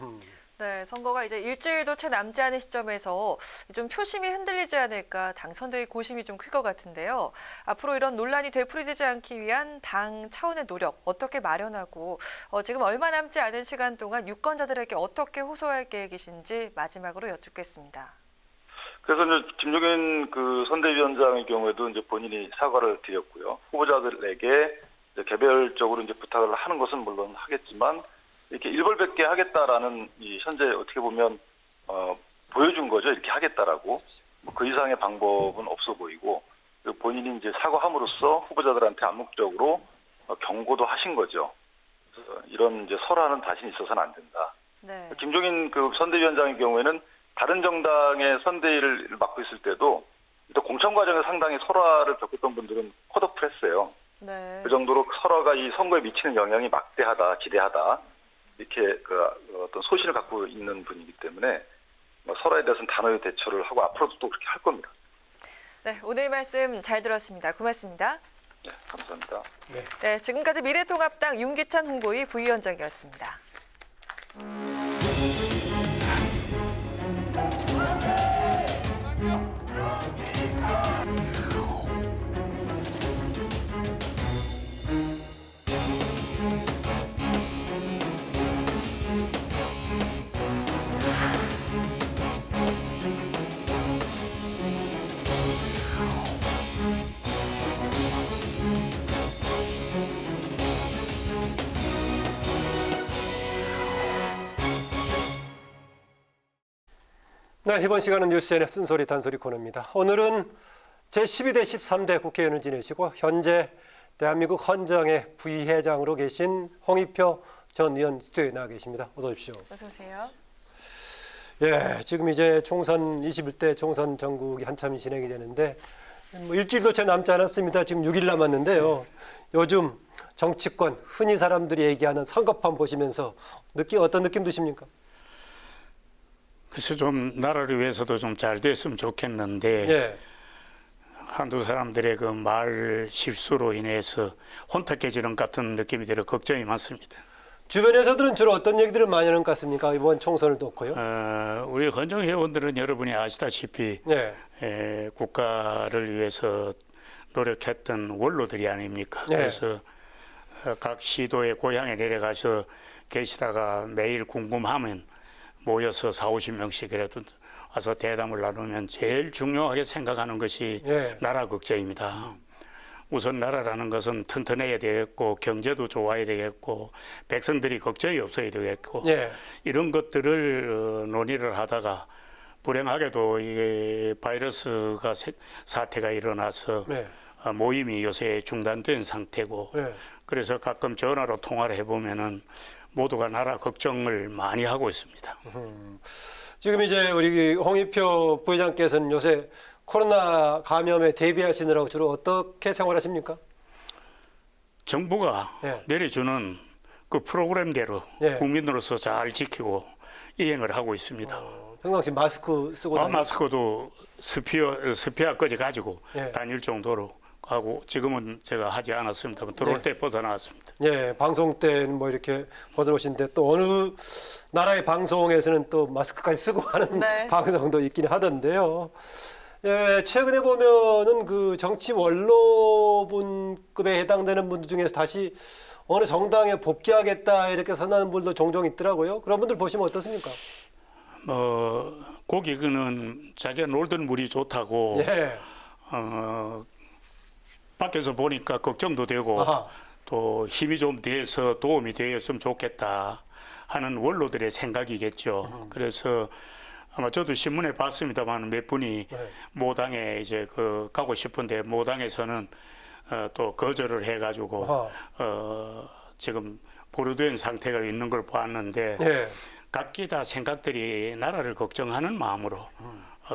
네, 선거가 이제 일주일도 채 남지 않은 시점에서 좀 표심이 흔들리지 않을까 당선자의 고심이 좀 클 것 같은데요. 앞으로 이런 논란이 되풀이되지 않기 위한 당 차원의 노력 어떻게 마련하고 지금 얼마 남지 않은 시간 동안 유권자들에게 어떻게 호소할 계획이신지 마지막으로 여쭙겠습니다. 그래서 이제 김종인 그 선대위원장의 경우에도 이제 본인이 사과를 드렸고요. 후보자들에게 이제 개별적으로 이제 부탁을 하는 것은 물론 하겠지만 이렇게 일벌백계 하겠다라는 이 현재 어떻게 보면 보여준 거죠. 이렇게 하겠다라고 뭐 그 이상의 방법은 없어 보이고 그리고 본인이 이제 사과함으로써 후보자들한테 암묵적으로 경고도 하신 거죠. 그래서 이런 이제 설화는 다시 있어서는 안 된다. 네. 김종인 그 선대위원장의 경우에는 다른 정당의 선대위를 맡고 있을 때도 또 공천 과정에 상당히 설화를 겪었던 분들은 컷오프를 했어요. 네. 그 정도로 설화가 이 선거에 미치는 영향이 막대하다, 지대하다 이렇게 어떤 소신을 갖고 있는 분이기 때문에 설화에 대해서는 단호히 대처를 하고 앞으로도 또 그렇게 할 겁니다. 네, 오늘 말씀 잘 들었습니다. 고맙습니다. 네, 감사합니다. 네, 지금까지 미래통합당 윤기찬 홍보위 부위원장이었습니다. 네, 이번 시간은 뉴스엔의 쓴소리 단소리 코너입니다. 오늘은 제12대 13대 국회의원을 지내시고 현재 대한민국 헌정의 부의회장으로 계신 홍익표 전 의원 스튜디오에 나와 계십니다. 어서 오십시오. 어서 오세요. 예, 지금 이제 총선 21대 총선 전국이 한참 진행이 되는데 뭐 일주일도 채 남지 않았습니다. 지금 6일 남았는데요. 요즘 정치권 흔히 사람들이 얘기하는 선거판 보시면서 어떤 느낌 드십니까? 그래서 좀 나라를 위해서도 좀 잘 됐으면 좋겠는데 예. 한두 사람들의 그 말 실수로 인해서 혼탁해지는 것 같은 느낌이 들어 걱정이 많습니다. 주변에서들은 주로 어떤 얘기들을 많이 하는 것 같습니까? 이번 총선을 놓고요. 우리 헌정회원들은 여러분이 아시다시피 국가를 위해서 노력했던 원로들이 아닙니까? 네. 그래서 각 시도의 고향에 내려가서 계시다가 매일 궁금하면 모여서 40-50명씩이라도 와서 대담을 나누면 제일 중요하게 생각하는 것이 나라 걱정입니다. 우선 나라라는 것은 튼튼해야 되겠고 경제도 좋아야 되겠고 백성들이 걱정이 없어야 되겠고 이런 것들을 논의를 하다가 불행하게도 이게 바이러스가 사태가 일어나서 모임이 요새 중단된 상태고 그래서 가끔 전화로 통화를 해보면은 모두가 나라 걱정을 많이 하고 있습니다. 지금 이제 우리 홍익표 부회장께서는 요새 코로나 감염에 대비하시느라고 주로 어떻게 생활하십니까? 정부가 예. 내려주는 그 프로그램대로 예. 국민으로서 잘 지키고 이행을 하고 있습니다. 평상시 마스크 쓰고 마스크도 스피어까지 가지고 예. 다닐 정도로 하고 지금은 제가 하지 않았습니다. 들어올 예. 때 벗어나왔습니다. 예, 방송 때는 뭐 이렇게 벗어오신데 또 어느 나라의 방송에서는 또 마스크까지 쓰고 하는 네. 방송도 있긴 하던데요. 예, 최근에 보면은 그 정치 원로분급에 해당되는 분들 중에서 다시 어느 정당에 복귀하겠다 이렇게 선언하는 분들도 종종 있더라고요. 그런 분들 보시면 어떻습니까? 고기 그는 자기가 놀던 물이 좋다고 예. 밖에서 보니까 걱정도 되고 아하. 또 힘이 좀 돼서 도움이 되었으면 좋겠다 하는 원로들의 생각이겠죠. 그래서 아마 저도 신문에 봤습니다만 몇 분이 모당에 이제 그 가고 싶은데 모당에서는 또 거절을 해가지고 지금 보류된 상태가 있는 걸 보았는데 예. 각기 다 생각들이 나라를 걱정하는 마음으로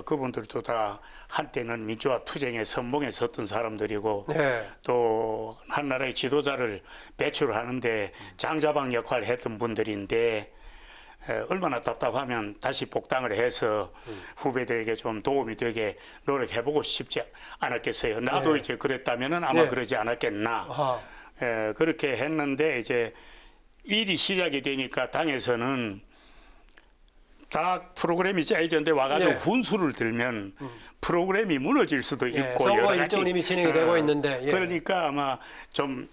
그분들도 다 한때는 민주화 투쟁의 선봉에 섰던 사람들이고 네. 또 한 나라의 지도자를 배출하는데 장자방 역할을 했던 분들인데 얼마나 답답하면 다시 복당을 해서 후배들에게 좀 도움이 되게 노력해보고 싶지 않았겠어요. 나도 네. 이제 그랬다면은 아마 네. 그러지 않았겠나. 그렇게 했는데 이제 일이 시작이 되니까 당에서는 다 프로그램이 짜여졌는데 와가지고 네. 훈수를 들면 프로그램이 무너질 수도 있고 선거 여러 가지 일정은 이미 진행이 되고 있는데 예. 그러니까 아마 좀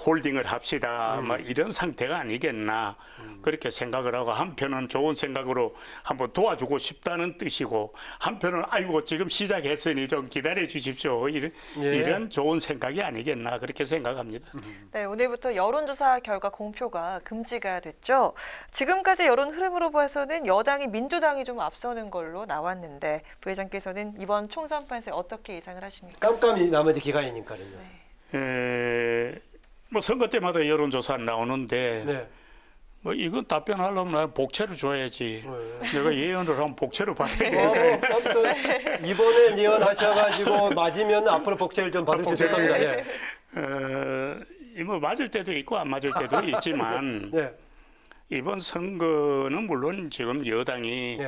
홀딩을 합시다 뭐 이런 상태가 아니겠나 그렇게 생각을 하고 한편은 좋은 생각으로 한번 도와주고 싶다는 뜻이고 한편은 아이고 지금 시작했으니 좀 기다려 주십시오 이런 좋은 생각이 아니겠나 그렇게 생각합니다. 네, 오늘부터 여론조사 결과 공표가 금지가 됐죠. 지금까지 여론 흐름으로 봐서는 여당이 민주당이 좀 앞서는 걸로 나왔는데 부회장께서는 이번 총선 판세 어떻게 예상을 하십니까? 깜깜이 나머지 기간이니까요. 뭐 선거 때마다 여론조사 나오는데 네. 뭐 이건 답변하려면 나는 복채를 줘야지. 내가 예언을 하면 복채를 받아야 되니까. 이번에 예언하셔가지고 맞으면 앞으로 복제를 좀 받을 수 있을 겁니다. 예. 뭐 맞을 때도 있고 안 맞을 때도 있지만 네. 이번 선거는 물론 지금 여당이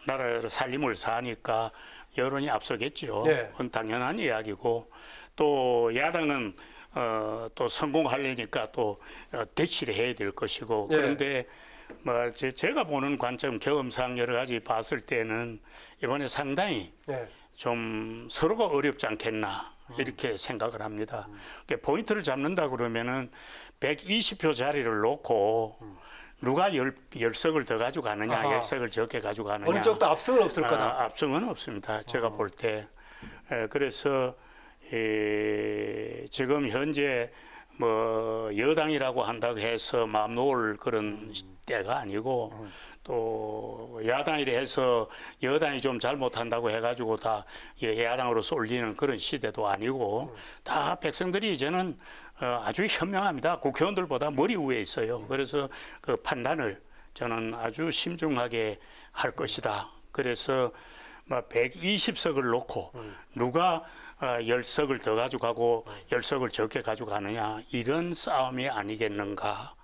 나라를 살림을 사니까 여론이 앞서겠죠. 네. 그건 당연한 이야기고 또 야당은 또 성공하려니까 또 대치를 해야 될 것이고 네. 그런데 뭐 제가 보는 관점 경험상 여러 가지 봤을 때는 이번에 상당히 좀 서로가 어렵지 않겠나 이렇게 생각을 합니다. 그러니까 포인트를 잡는다 그러면은 120표 자리를 놓고 누가 10석을 더 가지고 가느냐, 10석을 적게 가지고 가느냐. 어느 쪽도 압승은 없을 거다. 압승은 없습니다. 제가 볼 때. 그래서 지금 현재 뭐 여당이라고 한다고 해서 마음 놓을 그런 때가 아니고 또 야당이라 해서 여당이 좀 잘못한다고 해가지고 다 야당으로 쏠리는 그런 시대도 아니고 다 백성들이 이제는 아주 현명합니다. 국회의원들보다 머리 위에 있어요. 그래서 그 판단을 저는 아주 신중하게 할 것이다. 그래서 120석을 놓고 누가 10석을 더 가져가고 10석을 적게 가져가느냐 이런 싸움이 아니겠는가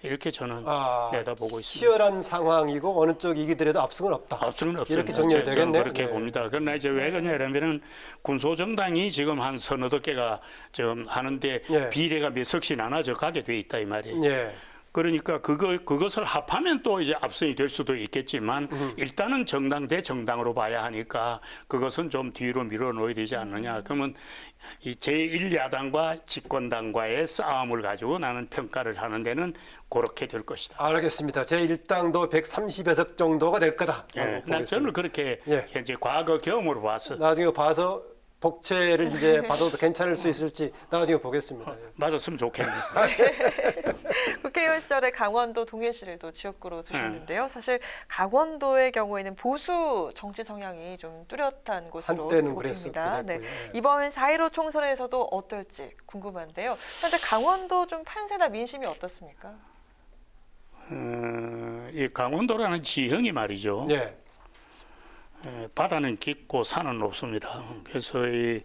이렇게 저는 내다보고 있습니다. 치열한 상황이고 어느 쪽 이기더라도 압승은 없다. 압승은 없습니다. 이렇게 정리가 되겠네요. 그렇게 봅니다. 그러나 이제 왜 그러냐면은 군소정당이 지금 한 서너 개가 지금 하는데 비례가 몇 석씩 나눠져 가게 돼 있다 이 말이에요. 그러니까 그것을 합하면 또 이제 압승이 될 수도 있겠지만 일단은 정당 대 정당으로 봐야 하니까 그것은 좀 뒤로 밀어놓아야 되지 않느냐. 그러면 이 제1야당과 집권당과의 싸움을 가지고 나는 평가를 하는 데는 그렇게 될 것이다. 알겠습니다. 제1당도 130여 석 정도가 될 거다. 난 저는 그렇게 현재 과거 경험으로 봐서 나중에 봐서 복채를 이제 받아도 괜찮을 수 있을지 나중에 보겠습니다. 맞았으면 좋겠네요. 국회의원 시절에 강원도 동해시를 또 지역구로 두셨는데요. 사실 강원도의 경우에는 보수 정치 성향이 좀 뚜렷한 곳으로 보입니다. 네. 이번 4.15 총선에서도 어떨지 궁금한데요. 현재 강원도 좀 판세나 민심이 어떻습니까? 이 강원도라는 지형이 말이죠. 예. 바다는 깊고 산은 높습니다. 그래서 이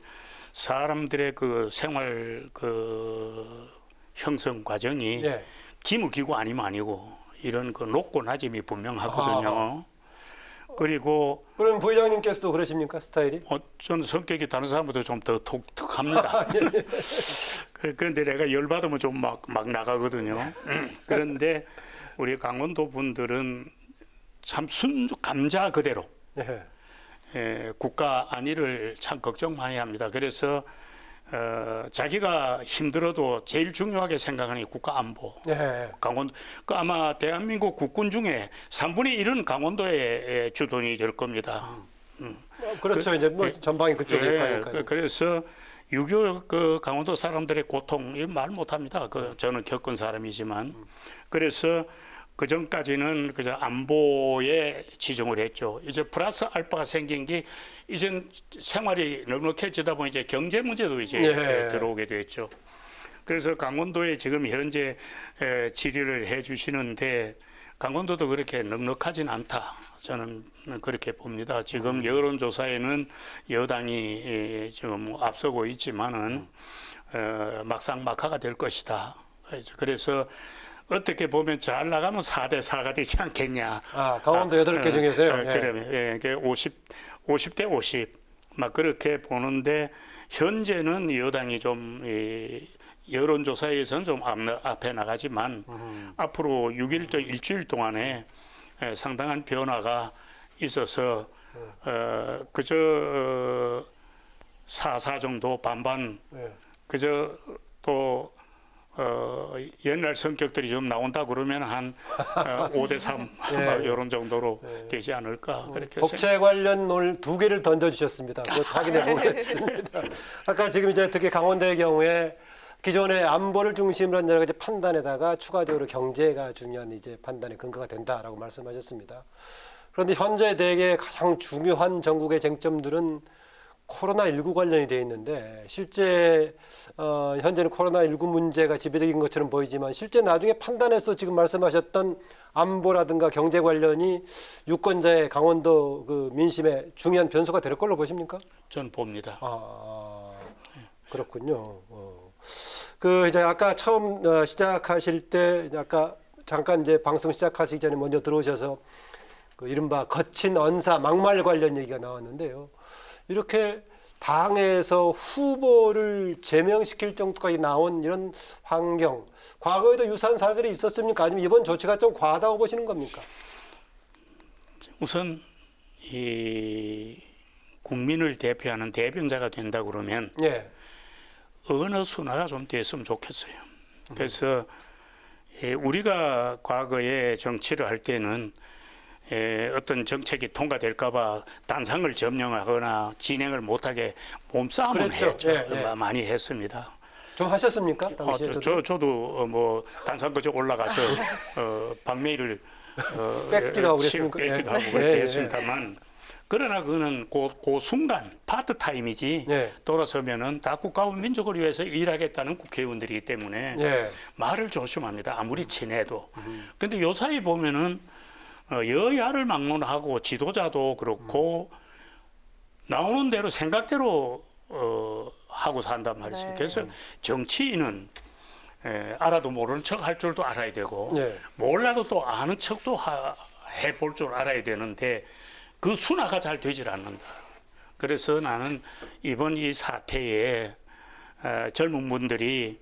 사람들의 그 생활 그 형성 과정이 예. 기무기고 아니면 아니고 이런 그 높고 낮음이 분명하거든요. 그리고 그럼 부회장님께서도 그러십니까, 스타일이? 저는 성격이 다른 사람보다 좀 더 독특합니다. 그런데 내가 열받으면 좀 막 나가거든요. 그런데 우리 강원도 분들은 참 감자 그대로 국가 안위를 참 걱정 많이 합니다. 그래서 자기가 힘들어도 제일 중요하게 생각하는 게 국가 안보. 강원도 아마 대한민국 국군 중에 3분의 1은 강원도에 주둔이 될 겁니다. 그렇죠. 이제 뭐 전방이 그쪽에 가니까요. 그래서 6.25 그 강원도 사람들의 고통 말 못합니다. 저는 겪은 사람이지만 그래서 그 전까지는 그저 안보에 지정을 했죠. 이제 플러스 알파가 생긴 게 이제 생활이 넉넉해지다 보니 이제 경제 문제도 이제 들어오게 됐죠. 그래서 강원도에 지금 현재 질의를 해주시는데 강원도도 그렇게 넉넉하진 않다. 저는 그렇게 봅니다. 지금 여론조사에는 여당이 지금 앞서고 있지만은 막상막하가 될 것이다. 그래서 어떻게 보면 잘 나가면 4대 4가 되지 않겠냐. 강원도 8개 중에서요? 그러면 50대 50. 막 그렇게 보는데 현재는 여당이 좀 여론조사에서는 좀 앞에 나가지만 앞으로 6일 또 일주일 동안에 상당한 변화가 있어서 그저 4 정도 반반 그저 또 옛날 성격들이 좀 나온다 그러면 한 5대 3 이런 정도로 되지 않을까 그렇게 복채 관련 논 2개를 던져주셨습니다. 그것 확인해 보겠습니다. 아까 지금 이제 특히 강원도의 경우에 기존의 안보를 중심으로 한 여러 가지 판단에다가 추가적으로 경제가 중요한 이제 판단의 근거가 된다라고 말씀하셨습니다. 그런데 현재 대개 가장 중요한 전국의 쟁점들은 코로나19 관련이 되어 있는데 실제 현재는 코로나19 문제가 지배적인 것처럼 보이지만 실제 나중에 판단해서 지금 말씀하셨던 안보라든가 경제 관련이 유권자의 강원도 그 민심에 중요한 변수가 될 걸로 보십니까? 저는 봅니다. 그렇군요. 그 이제 아까 처음 시작하실 때 아까 잠깐 이제 방송 시작하시기 전에 먼저 들어오셔서 그 이른바 거친 언사 막말 관련 얘기가 나왔는데요. 이렇게 당에서 후보를 제명시킬 정도까지 나온 이런 환경, 과거에도 유사한 사례들이 있었습니까? 아니면 이번 조치가 좀 과하다고 보시는 겁니까? 우선 이 국민을 대표하는 대변자가 된다 그러면 언어 순화가 좀 됐으면 좋겠어요. 그래서 우리가 과거에 정치를 할 때는 어떤 정책이 통과될까봐 단상을 점령하거나 진행을 못하게 몸싸움을 했죠. 많이 했습니다. 좀 하셨습니까? 당시에 저도 뭐 단상 거저 올라가서 방매일을 뺏기도 하고 그랬습니까? 뺏기도 하고 그렇게 했습니다만 그러나 그거는 그 순간 파트타임이지 돌아서면은 다 국가와 민족을 위해서 일하겠다는 국회의원들이기 때문에 말을 조심합니다. 아무리 친해도. 근데 요사이 보면은 여야를 막론하고 지도자도 그렇고 나오는 대로 생각대로 하고 산단 말이죠. 그래서 정치인은 알아도 모르는 척 할 줄도 알아야 되고 몰라도 또 아는 척도 해볼 줄 알아야 되는데 그 순화가 잘 되질 않는다. 그래서 나는 이번 이 사태에 젊은 분들이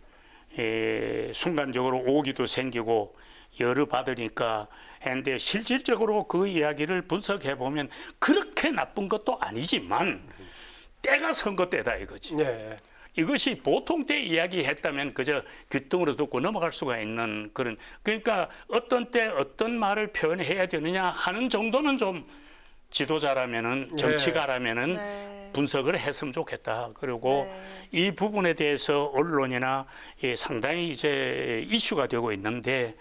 순간적으로 오기도 생기고 열을 받으니까 했는데 실질적으로 그 이야기를 분석해 보면 그렇게 나쁜 것도 아니지만 때가 선거 때다 이거지. 이것이 보통 때 이야기했다면 그저 귀뚱으로 듣고 넘어갈 수가 있는 그런, 그러니까 어떤 때 어떤 말을 표현해야 되느냐 하는 정도는 좀 지도자라면은 정치가라면은 분석을 했으면 좋겠다. 그리고 이 부분에 대해서 언론이나 상당히 이제 이슈가 되고 있는데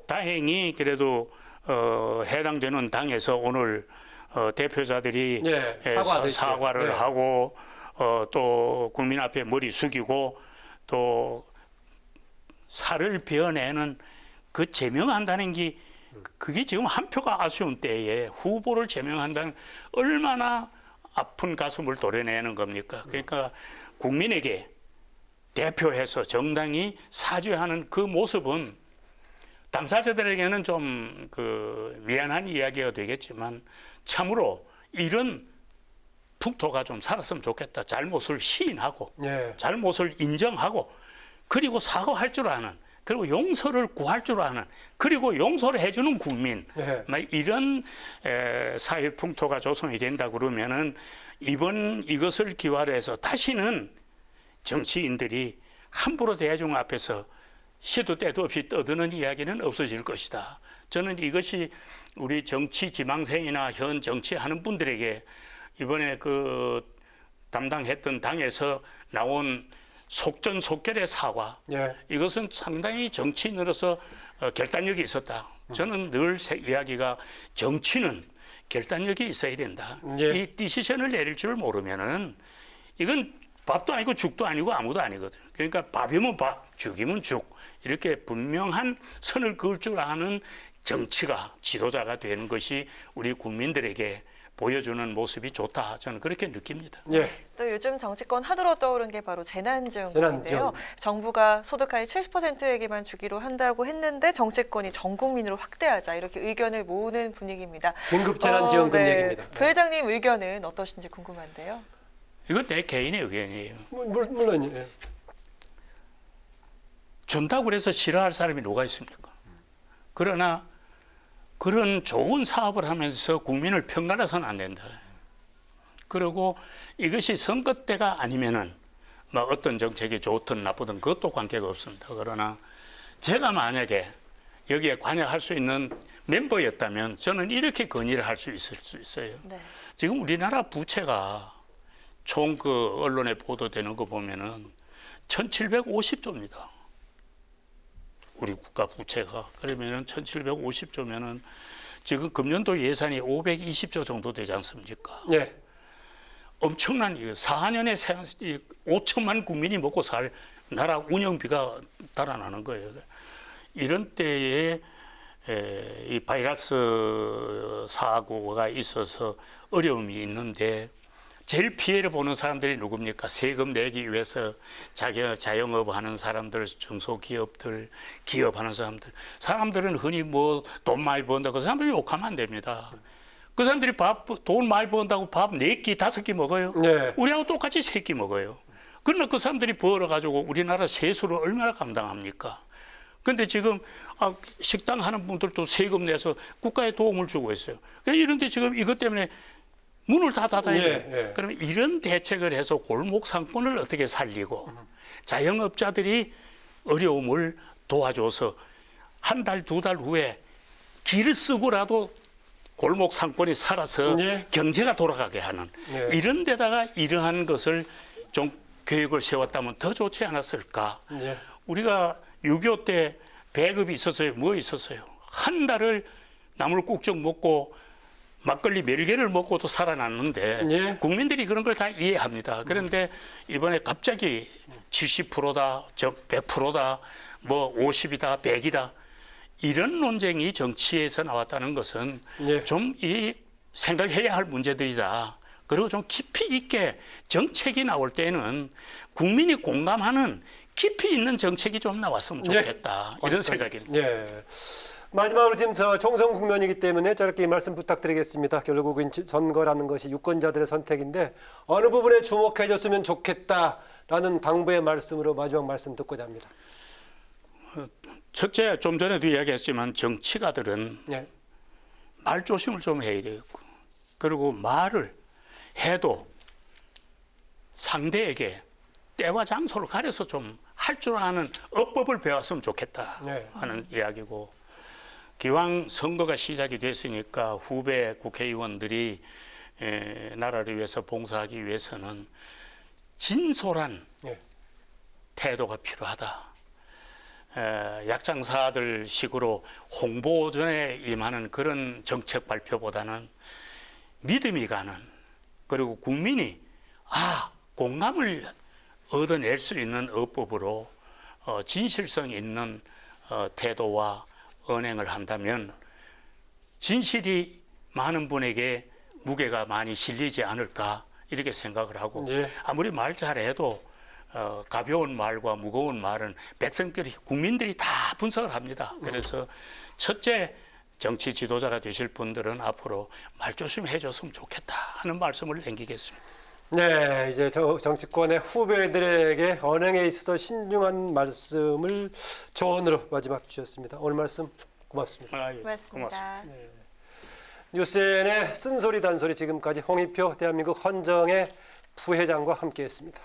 다행히 그래도 해당되는 당에서 오늘 대표자들이 사과를 하고 또 국민 앞에 머리 숙이고 또 살을 베어내는 그 제명한다는 게 그게 지금 한 표가 아쉬운 때에 후보를 제명한다는 얼마나 아픈 가슴을 도려내는 겁니까? 그러니까 국민에게 대표해서 정당이 사죄하는 그 모습은 당사자들에게는 좀 미안한 이야기가 되겠지만 참으로 이런 풍토가 좀 살았으면 좋겠다. 잘못을 시인하고 잘못을 인정하고 그리고 사과할 줄 아는 그리고 용서를 구할 줄 아는 그리고 용서를 해주는 국민 이런 사회 풍토가 조성이 된다 그러면은 이번 이것을 기화로 해서 다시는 정치인들이 함부로 대중 앞에서 시도 때도 없이 떠드는 이야기는 없어질 것이다. 저는 이것이 우리 정치 지망생이나 현 정치하는 분들에게 이번에 담당했던 당에서 나온 속전속결의 사과 이것은 상당히 정치인으로서 결단력이 있었다. 저는 늘 이야기가 정치는 결단력이 있어야 된다. 이 디시션을 내릴 줄 모르면은 이건 밥도 아니고 죽도 아니고 아무도 아니거든. 그러니까 밥이면 밥, 죽이면 죽 이렇게 분명한 선을 그을 줄 아는 정치가 지도자가 되는 것이 우리 국민들에게 보여주는 모습이 좋다. 저는 그렇게 느낍니다. 또 요즘 정치권 하도로 떠오른 게 바로 재난지원금인데요. 정부가 소득하의 70%에게만 주기로 한다고 했는데 정치권이 전 국민으로 확대하자 이렇게 의견을 모으는 분위기입니다. 긴급 재난지원금 얘기입니다. 부회장님 의견은 어떠신지 궁금한데요. 이건 내 개인의 의견이에요. 물론 준다고 해서 싫어할 사람이 누가 있습니까? 그러나 그런 좋은 사업을 하면서 국민을 편가해서는 안 된다. 그리고 이것이 선거 때가 아니면은 어떤 정책이 좋든 나쁘든 그것도 관계가 없습니다. 그러나 제가 만약에 여기에 관여할 수 있는 멤버였다면 저는 이렇게 건의를 할 수 있을 수 있어요. 지금 우리나라 부채가 총 언론에 보도되는 거 보면은 1750조입니다. 우리 국가 부채가. 그러면은 1750조면은 지금 금년도 예산이 520조 정도 되지 않습니까? 엄청난 4년에 5천만 국민이 먹고 살 나라 운영비가 달아나는 거예요. 이런 때에 이 바이러스 사고가 있어서 어려움이 있는데 제일 피해를 보는 사람들이 누굽니까? 세금 내기 위해서 자영업 하는 사람들, 중소기업들, 기업하는 사람들은 흔히 돈 많이 번다. 그 사람들이 욕하면 안 됩니다. 그 사람들이 돈 많이 번다고 밥 4끼, 5끼 먹어요. 우리하고 똑같이 3끼 먹어요. 그러나 그 사람들이 벌어가지고 우리나라 세수를 얼마나 감당합니까? 근데 지금 식당 하는 분들도 세금 내서 국가에 도움을 주고 있어요. 이런데 지금 이것 때문에 문을 다 닫아야 돼요. 그러면 이런 대책을 해서 골목 상권을 어떻게 살리고 자영업자들이 어려움을 도와줘서 한 달, 2달 후에 길을 쓰고라도 골목 상권이 살아서 경제가 돌아가게 하는 이런 데다가 이러한 것을 좀 계획을 세웠다면 더 좋지 않았을까. 우리가 6.25 때 배급이 있었어요. 뭐 있었어요? 한 달을 나물국적 먹고 막걸리 몇 개를 먹고도 살아났는데 국민들이 그런 걸 다 이해합니다. 그런데 이번에 갑자기 70%다, 100%다, 50이다, 100이다 이런 논쟁이 정치에서 나왔다는 것은 좀 생각해야 할 문제들이다. 그리고 좀 깊이 있게 정책이 나올 때는 국민이 공감하는 깊이 있는 정책이 좀 나왔으면 좋겠다. 이런 생각입니다. 마지막으로 지금 총선 국면이기 때문에 저렇게 말씀 부탁드리겠습니다. 결국은 선거라는 것이 유권자들의 선택인데 어느 부분에 주목해 줬으면 좋겠다라는 당부의 말씀으로 마지막 말씀 듣고자 합니다. 첫째, 좀 전에도 이야기했지만 정치가들은 말 조심을 좀 해야 되겠고 그리고 말을 해도 상대에게 때와 장소를 가려서 좀 할 줄 아는 어법을 배웠으면 좋겠다 하는 이야기고 기왕 선거가 시작이 됐으니까 후배 국회의원들이 나라를 위해서 봉사하기 위해서는 진솔한 태도가 필요하다. 약장사들 식으로 홍보전에 임하는 그런 정책 발표보다는 믿음이 가는 그리고 국민이 공감을 얻어낼 수 있는 어법으로 진실성 있는 태도와 언행을 한다면 진실이 많은 분에게 무게가 많이 실리지 않을까 이렇게 생각을 하고 아무리 말 잘해도 가벼운 말과 무거운 말은 백성들이 국민들이 다 분석을 합니다. 그래서 첫째 정치 지도자가 되실 분들은 앞으로 말 조심해 줬으면 좋겠다 하는 말씀을 남기겠습니다. 네, 이제 정치권의 후배들에게 언행에 있어서 신중한 말씀을 조언으로 마지막 주셨습니다. 오늘 말씀 고맙습니다. 고맙습니다. 네. 뉴스N의 쓴소리 단소리 지금까지 홍익표 대한민국 헌정의 부회장과 함께했습니다.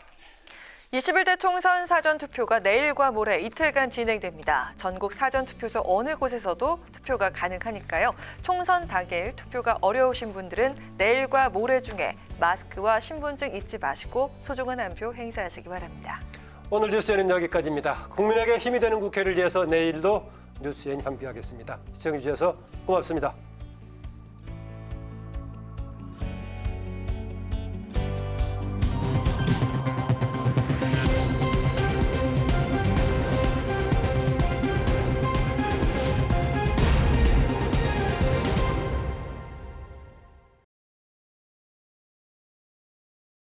21대 총선 사전투표가 내일과 모레 이틀간 진행됩니다. 전국 사전투표소 어느 곳에서도 투표가 가능하니까요. 총선 당일 투표가 어려우신 분들은 내일과 모레 중에 마스크와 신분증 잊지 마시고 소중한 한 표 행사하시기 바랍니다. 오늘 뉴스N은 여기까지입니다. 국민에게 힘이 되는 국회를 위해서 내일도 뉴스N 함께하겠습니다. 시청해 주셔서 고맙습니다.